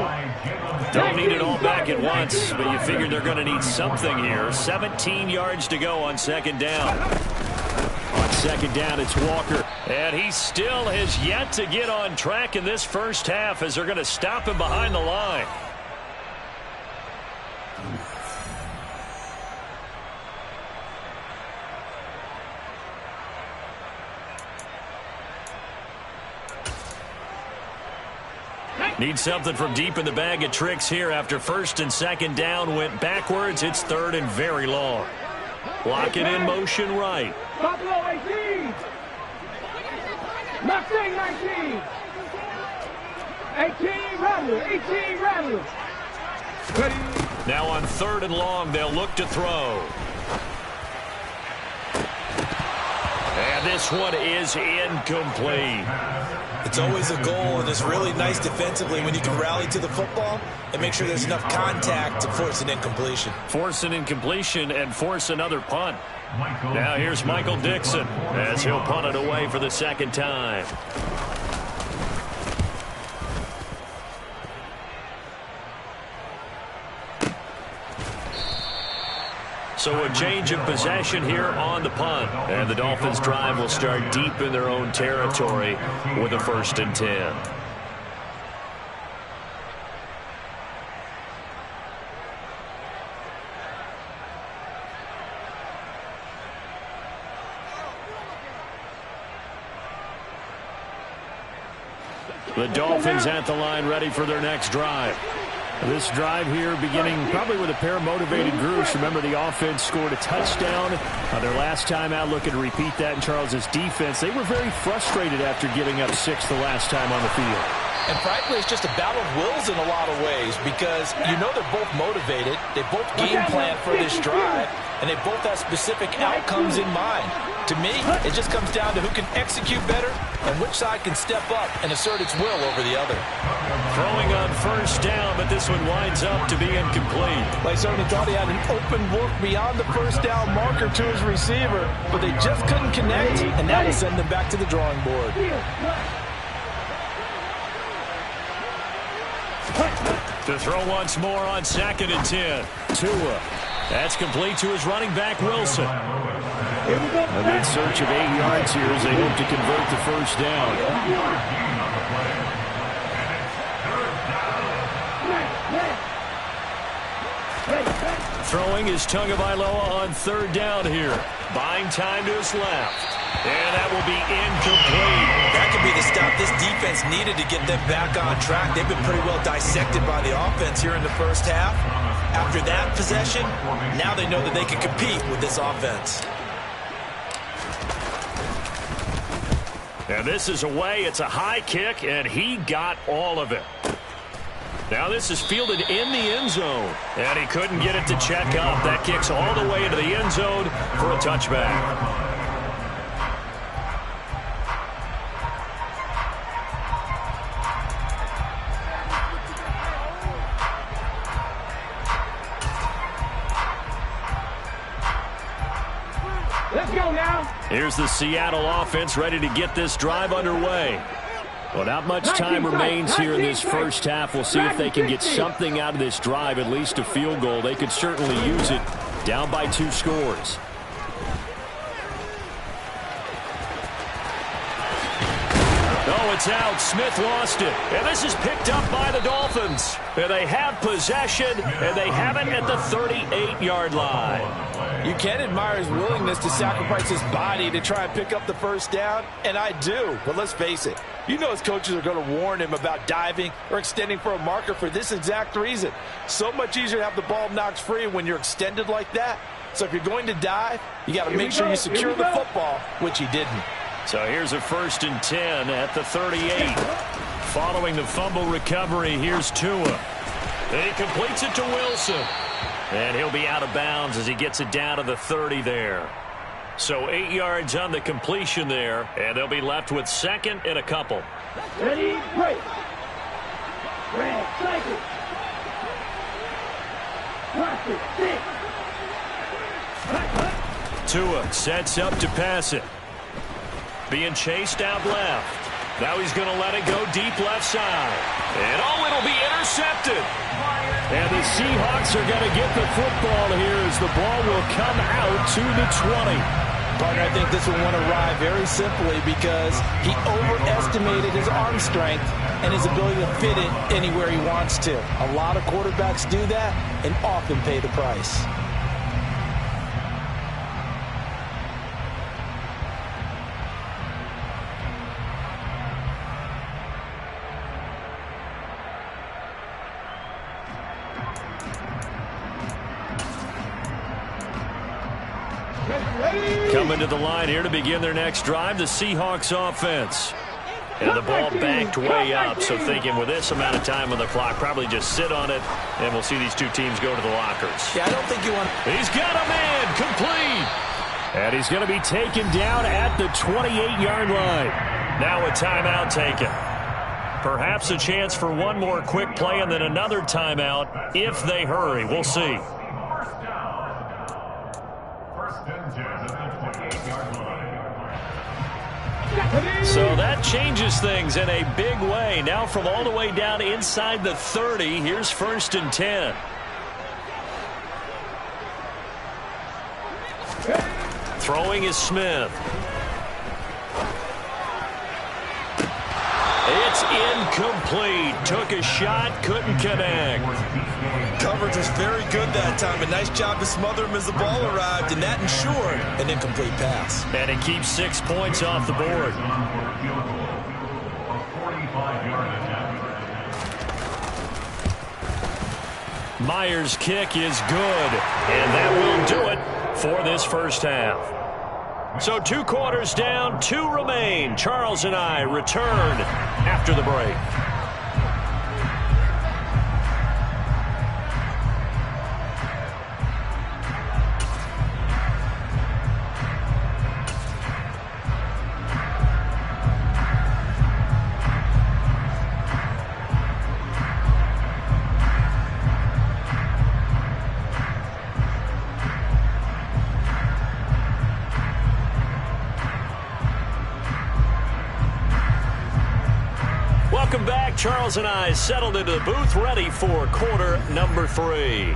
Don't need it all back at once, but you figure they're going to need something here. 17 yards to go on 2nd down. On 2nd down, it's Walker. And he still has yet to get on track in this first half as they're going to stop him behind the line. Need something from deep in the bag of tricks here after 1st and 2nd down went backwards. It's 3rd and very long. Lock it in motion right. Buffalo 18. Mustang 19. 18 Rattler, 18 Rattler. Now on 3rd and long, they'll look to throw. And this one is incomplete. It's always a goal, and it's really nice defensively when you can rally to the football and make sure there's enough contact to force an incompletion. Force an incompletion and force another punt. Now here's Michael Dixon as he'll punt it away for the 2nd time. So a change of possession here on the punt. And the Dolphins' drive will start deep in their own territory with a 1st and 10. The Dolphins at the line, ready for their next drive. This drive here beginning probably with a pair of motivated groups. Remember, the offense scored a touchdown their last time out. Looking to repeat that in Charles's defense. They were very frustrated after giving up 6 the last time on the field. And frankly, it's just a battle of wills in a lot of ways because you know they're both motivated. They both game plan for this drive, and they both have specific outcomes in mind. To me, it just comes down to who can execute better and which side can step up and assert its will over the other. Throwing on 1st down, but this one winds up to be incomplete. They certainly thought he had an open look beyond the 1st down marker to his receiver, but they just couldn't connect, and that will send them back to the drawing board. To throw once more on 2nd and 10. Tua. That's complete to his running back, Wilson. And in search of 8 yards here as they hope to convert the 1st down. Throwing is Tagovailoa on 3rd down here. Buying time to his left. And that will be incomplete. That could be the stop this defense needed to get them back on track. They've been pretty well dissected by the offense here in the 1st half. After that possession, now they know that they can compete with this offense. And this is away. It's a high kick, and he got all of it. Now this is fielded in the end zone. And he couldn't get it to check up. That kicks all the way into the end zone for a touchback. Let's go now. Here's the Seattle offense ready to get this drive underway. Well, not much time remains here in this 1st half. We'll see if they can get something out of this drive, at least a field goal. They could certainly use it, down by 2 scores. Oh, it's out. Smith lost it. And this is picked up by the Dolphins. And they have possession, and they have it at the 38-yard line. You can admire his willingness to sacrifice his body to try and pick up the 1st down, and I do. But let's face it, you know his coaches are going to warn him about diving or extending for a marker for this exact reason. So much easier to have the ball knocked free when you're extended like that. So if you're going to dive, you got to make sure you secure the football, which he didn't. So here's a 1st and 10 at the 38. Following the fumble recovery, here's Tua. He completes it to Wilson. And he'll be out of bounds as he gets it down to the 30 there. So 8 yards on the completion there, and they'll be left with 2nd and a couple. Ready, break. Red, cycle. Watch it, 6. Tua sets up to pass it. Being chased out left. Now he's going to let it go deep left side. And it'll be intercepted. And the Seahawks are going to get the football here as the ball will come out to the 20. Partner, I think this one won't arrive very simply because he overestimated his arm strength and his ability to fit it anywhere he wants to. A lot of quarterbacks do that and often pay the price. Coming to the line here to begin their next drive, the Seahawks offense. And the ball backed way up, so thinking with this amount of time on the clock, probably just sit on it, and we'll see these two teams go to the lockers. Yeah, I don't think you want... He's got a man, complete. And he's going to be taken down at the 28-yard line. Now a timeout taken. Perhaps a chance for one more quick play and then another timeout if they hurry. We'll see. So that changes things in a big way. Now from all the way down inside the 30, here's 1st and 10. Throwing is Smith. It's incomplete. Took a shot, couldn't connect. Coverage was very good that time. A nice job to smother him as the ball arrived, and that ensured an incomplete pass. And it keeps 6 points off the board. Myers' kick is good, and that will do it for this first half. So 2 quarters down, 2 remain. Charles and I return after the break. Welcome back. Charles and I settled into the booth, ready for quarter number 3.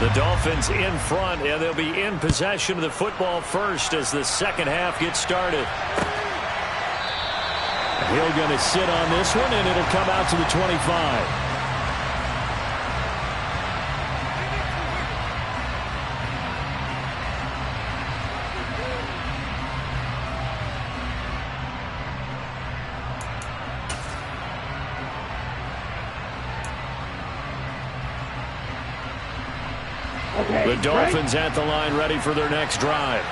The Dolphins in front, and they'll be in possession of the football first as the second half gets started. Hill going to sit on this one, and it'll come out to the 25. The Dolphins at the line ready for their next drive.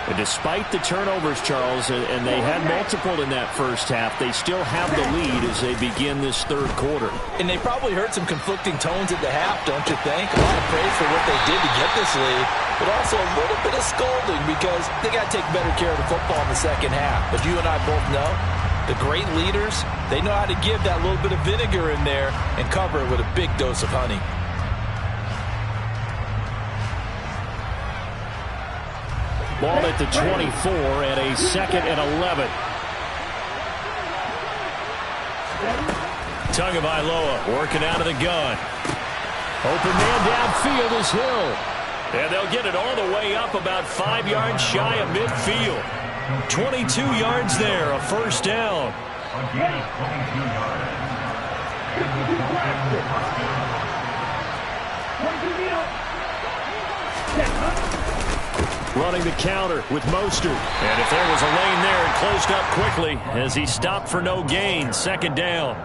And despite the turnovers, Charles, and they had multiple in that first half, they still have the lead as they begin this third quarter. And they probably heard some conflicting tones at the half, don't you think? A lot of praise for what they did to get this lead, but also a little bit of scolding because they got to take better care of the football in the second half. But you and I both know the great leaders, they know how to give that little bit of vinegar in there and cover it with a big dose of honey. Ball at the 24 and a 2nd and 11. Tagovailoa working out of the gun. Open man downfield is Hill. And they'll get it all the way up about 5 yards shy of midfield. 22 yards there, a first down. Running the counter with Mostert. And if there was a lane there, it closed up quickly as he stopped for no gain. Second down.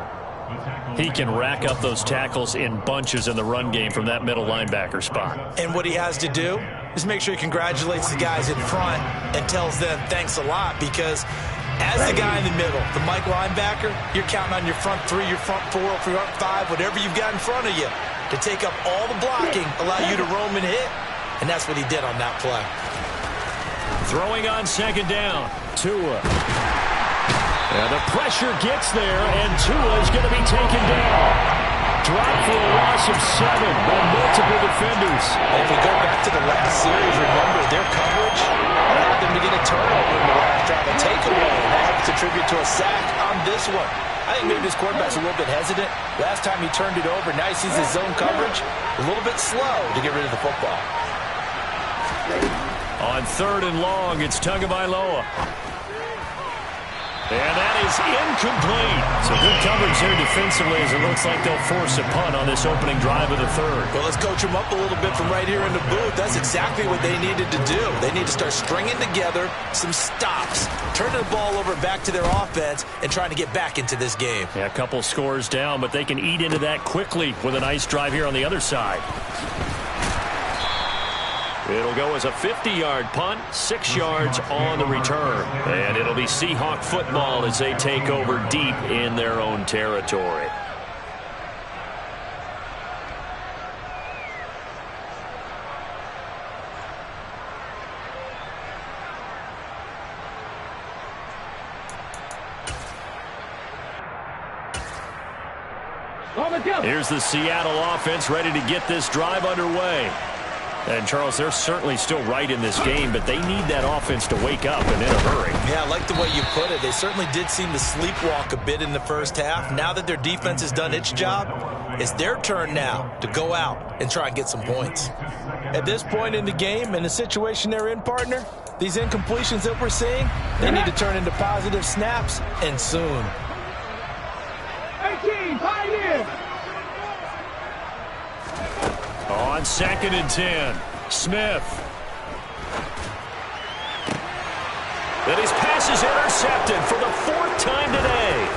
He can rack up those tackles in bunches in the run game from that middle linebacker spot. And what he has to do is make sure he congratulates the guys in front and tells them thanks a lot, because as the guy in the middle, the Mike linebacker, you're counting on your front 3, your front 4, your front 5, whatever you've got in front of you to take up all the blocking, allow you to roam and hit. And that's what he did on that play. Throwing on second down. Tua. And the pressure gets there, and Tua is going to be taken down. Dropped for a loss of 7 by multiple defenders. And if we go back to the last series, remember their coverage allowed them to get a turnover in the last drive, a takeaway, and that helps contribute to a sack on this one. I think maybe this quarterback's a little bit hesitant. Last time he turned it over, now he sees his zone coverage, a little bit slow to get rid of the football. On 3rd and long, it's Tagovailoa. And that is incomplete. So good coverage there defensively as it looks like they'll force a punt on this opening drive of the third. Well, let's coach them up a little bit from right here in the booth. That's exactly what they needed to do. They need to start stringing together some stops, turning the ball over back to their offense, and trying to get back into this game. Yeah, a couple scores down, but they can eat into that quickly with a nice drive here on the other side. It'll go as a 50-yard punt, 6 yards on the return. And it'll be Seahawk football as they take over deep in their own territory. Here's the Seattle offense ready to get this drive underway. And, Charles, they're certainly still right in this game, but they need that offense to wake up and in a hurry. Yeah, I like the way you put it. They certainly did seem to sleepwalk a bit in the first half. Now that their defense has done its job, it's their turn now to go out and try and get some points. At this point in the game, in the situation they're in, partner, these incompletions that we're seeing, they need to turn into positive snaps, and soon. 18, Pioneer! On 2nd and 10, Smith. Then his pass is intercepted for the 4th time today.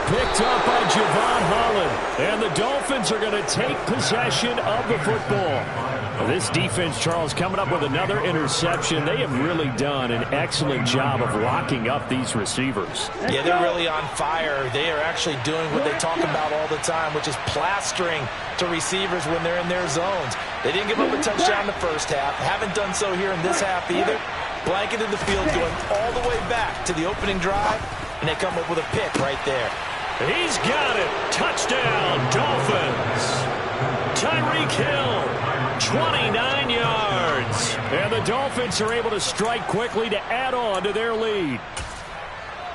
Picked up by Javon Holland. And the Dolphins are going to take possession of the football. This defense, Charles, coming up with another interception. They have really done an excellent job of locking up these receivers. Yeah, they're really on fire. They are actually doing what they talk about all the time, which is plastering to receivers when they're in their zones. They didn't give up a touchdown in the first half. Haven't done so here in this half either. Blanketed the field going all the way back to the opening drive, and they come up with a pick right there. He's got it. Touchdown, Dolphins. Tyreek Hill, 29 yards. And the Dolphins are able to strike quickly to add on to their lead.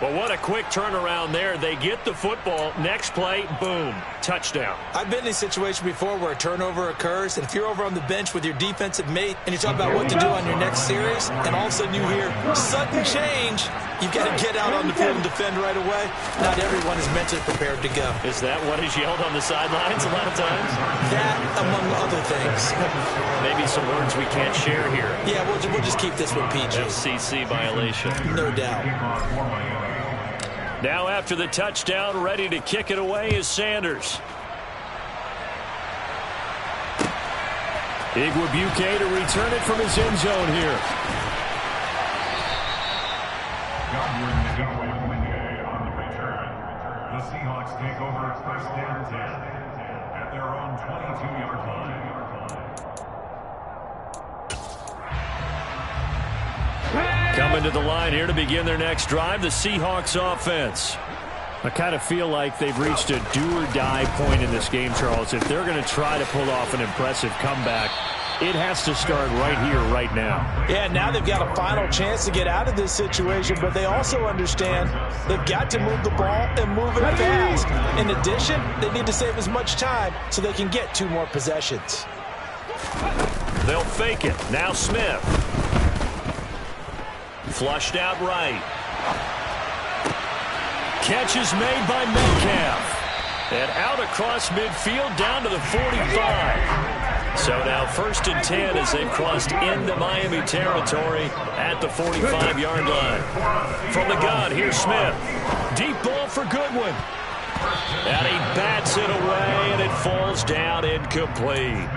Well, what a quick turnaround there. They get the football. Next play, boom, touchdown. I've been in a situation before where a turnover occurs, and if you're over on the bench with your defensive mate and you talk about what to do on your next series, and all of a sudden you hear sudden change, you've got to get out on the field and defend right away. Not everyone is mentally prepared to go. Is that what is yelled on the sidelines a lot of times? That, among other things. Maybe some words we can't share here. Yeah, we'll just keep this one PG. FCC violation. No doubt. Now after the touchdown, ready to kick it away is Sanders. Igwebuike to return it from his end zone here. On the return, the Seahawks take over 1st and 10 at their own 22-yard line. Coming to the line here to begin their next drive, the Seahawks offense. I kind of feel like they've reached a do-or-die point in this game, Charles. If they're going to try to pull off an impressive comeback, it has to start right here, right now. Yeah, now they've got a final chance to get out of this situation, but they also understand they've got to move the ball and move it fast. In addition, they need to save as much time so they can get 2 more possessions. They'll fake it. Now Smith. Flushed out right. Catch is made by Metcalf. And out across midfield down to the 45. So now 1st and 10 as they've crossed into Miami territory at the 45-yard line. From the gun, here's Smith. Deep ball for Goodwin. And he bats it away, and it falls down incomplete.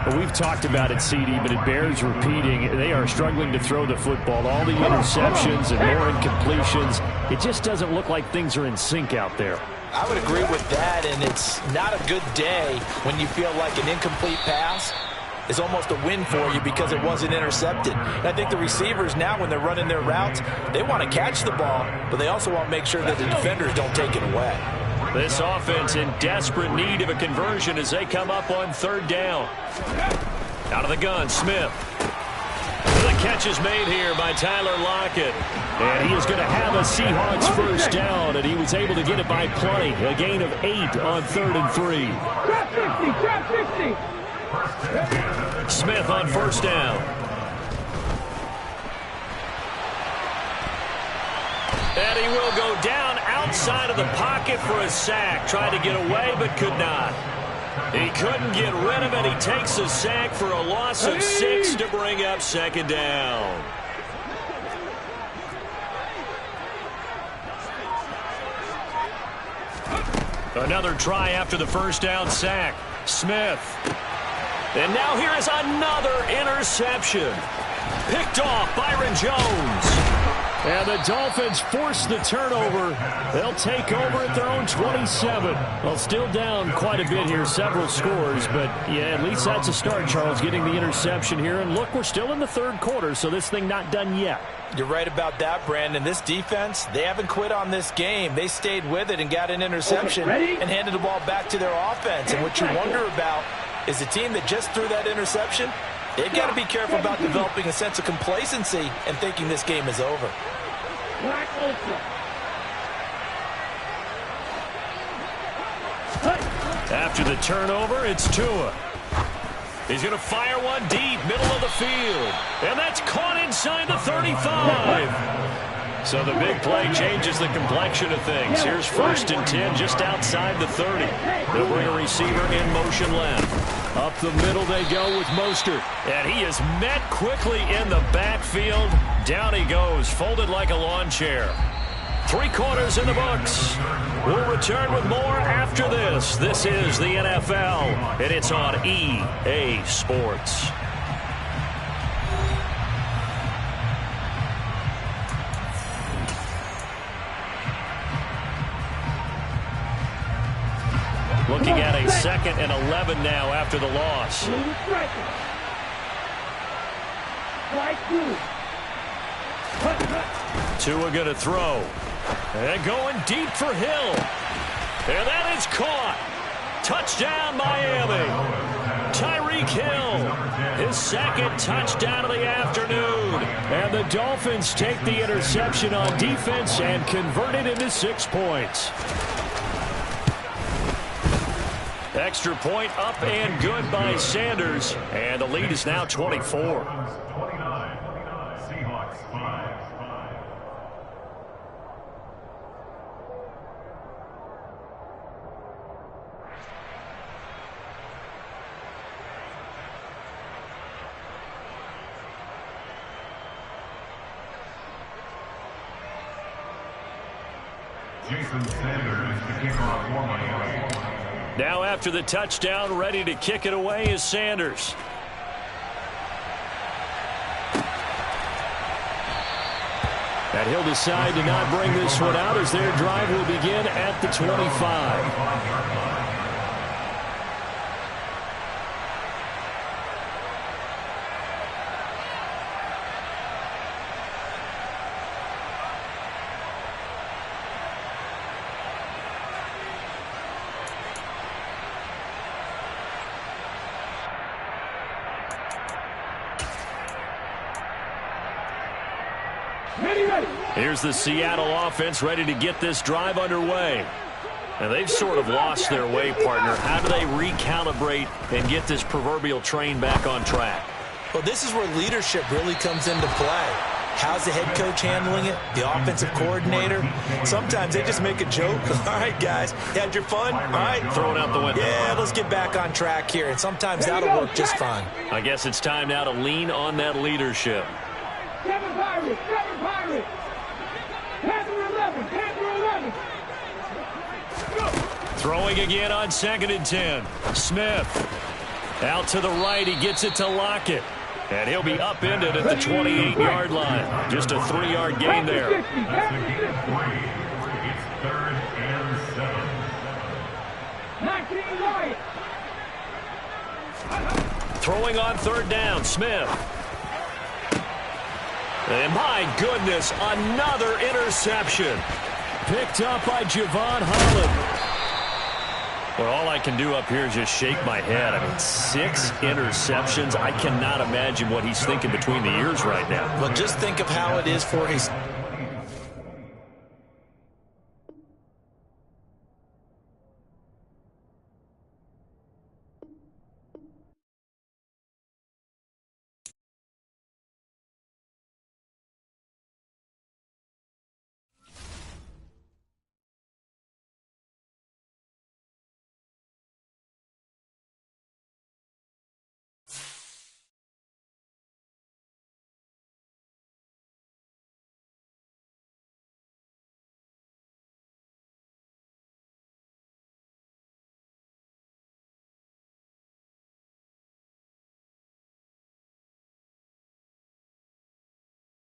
Well, we've talked about it, CD, but it bears repeating. They are struggling to throw the football. All the interceptions and more incompletions. It just doesn't look like things are in sync out there. I would agree with that, and it's not a good day when you feel like an incomplete pass is almost a win for you because it wasn't intercepted. And I think the receivers now, when they're running their routes, they want to catch the ball, but they also want to make sure that the defenders don't take it away. This offense in desperate need of a conversion as they come up on 3rd down. Out of the gun, Smith. The catch is made here by Tyler Lockett. And he is going to have a Seahawks 1st down, and he was able to get it by plenty. A gain of 8 on 3rd and 3. Trap 60. Smith on 1st down. And he will go down outside of the pocket for a sack. Tried to get away, but could not. He couldn't get rid of it. He takes a sack for a loss of 6 to bring up 2nd down. Another try after the 1st down sack. Smith. And now here is another interception. Picked off Byron Jones. And the Dolphins force the turnover. They'll take over at their own 27. Well, still down quite a bit here, several scores. But, yeah, at least that's a start, Charles, getting the interception here. And, look, we're still in the 3rd quarter, so this thing not done yet. You're right about that, Brandon. This defense, they haven't quit on this game. They stayed with it and got an interception and handed the ball back to their offense. And what you wonder about is the team that just threw that interception, They've got to be careful about developing a sense of complacency and thinking this game is over. Black Ultra. After the turnover, it's Tua. He's going to fire one deep, middle of the field. And that's caught inside the 35. So the big play changes the complexion of things. Here's 1st and 10 just outside the 30. They'll bring a receiver in motion left. Up the middle they go with Mostert. And he is met quickly in the backfield. Down he goes, folded like a lawn chair. 3 quarters in the books. We'll return with more after this. This is the NFL, and it's on EA Sports. Looking at a 2nd and 11 now after the loss. Tua going to throw. And going deep for Hill. And that is caught. Touchdown, Miami. Tyreek Hill, his 2nd touchdown of the afternoon. And the Dolphins take the interception on defense and convert it into 6 points. Extra point up and good by Sanders. And the lead is now 24. 29. Seahawks 5. Jason Sanders to kick off for Miami. Now after the touchdown, ready to kick it away is Sanders. And he'll decide to not bring this one out as their drive will begin at the 25. Here's the Seattle offense ready to get this drive underway. And they've sort of lost their way, partner. How do they recalibrate and get this proverbial train back on track? Well, this is where leadership really comes into play. How's the head coach handling it? The offensive coordinator? Sometimes they just make a joke. All right, guys, you had your fun? All right. Throw it out the window. Yeah, let's get back on track here. And sometimes that'll work just fine. I guess it's time now to lean on that leadership. 7 Pirates, 7 Pirates. Panther 11, Panther 11. Throwing again on 2nd and 10. Smith. Out to the right, he gets it to Lockett. And he'll be upended at the 28-yard line. Just a 3-yard gain there. That's a gain of 3. It's 3rd and 7. 19 right. Throwing on 3rd down, Smith. And my goodness, another interception. Picked up by Javon Holland. Well, all I can do up here is just shake my head. I mean, 6 interceptions. I cannot imagine what he's thinking between the ears right now. Well, just think of how it is for his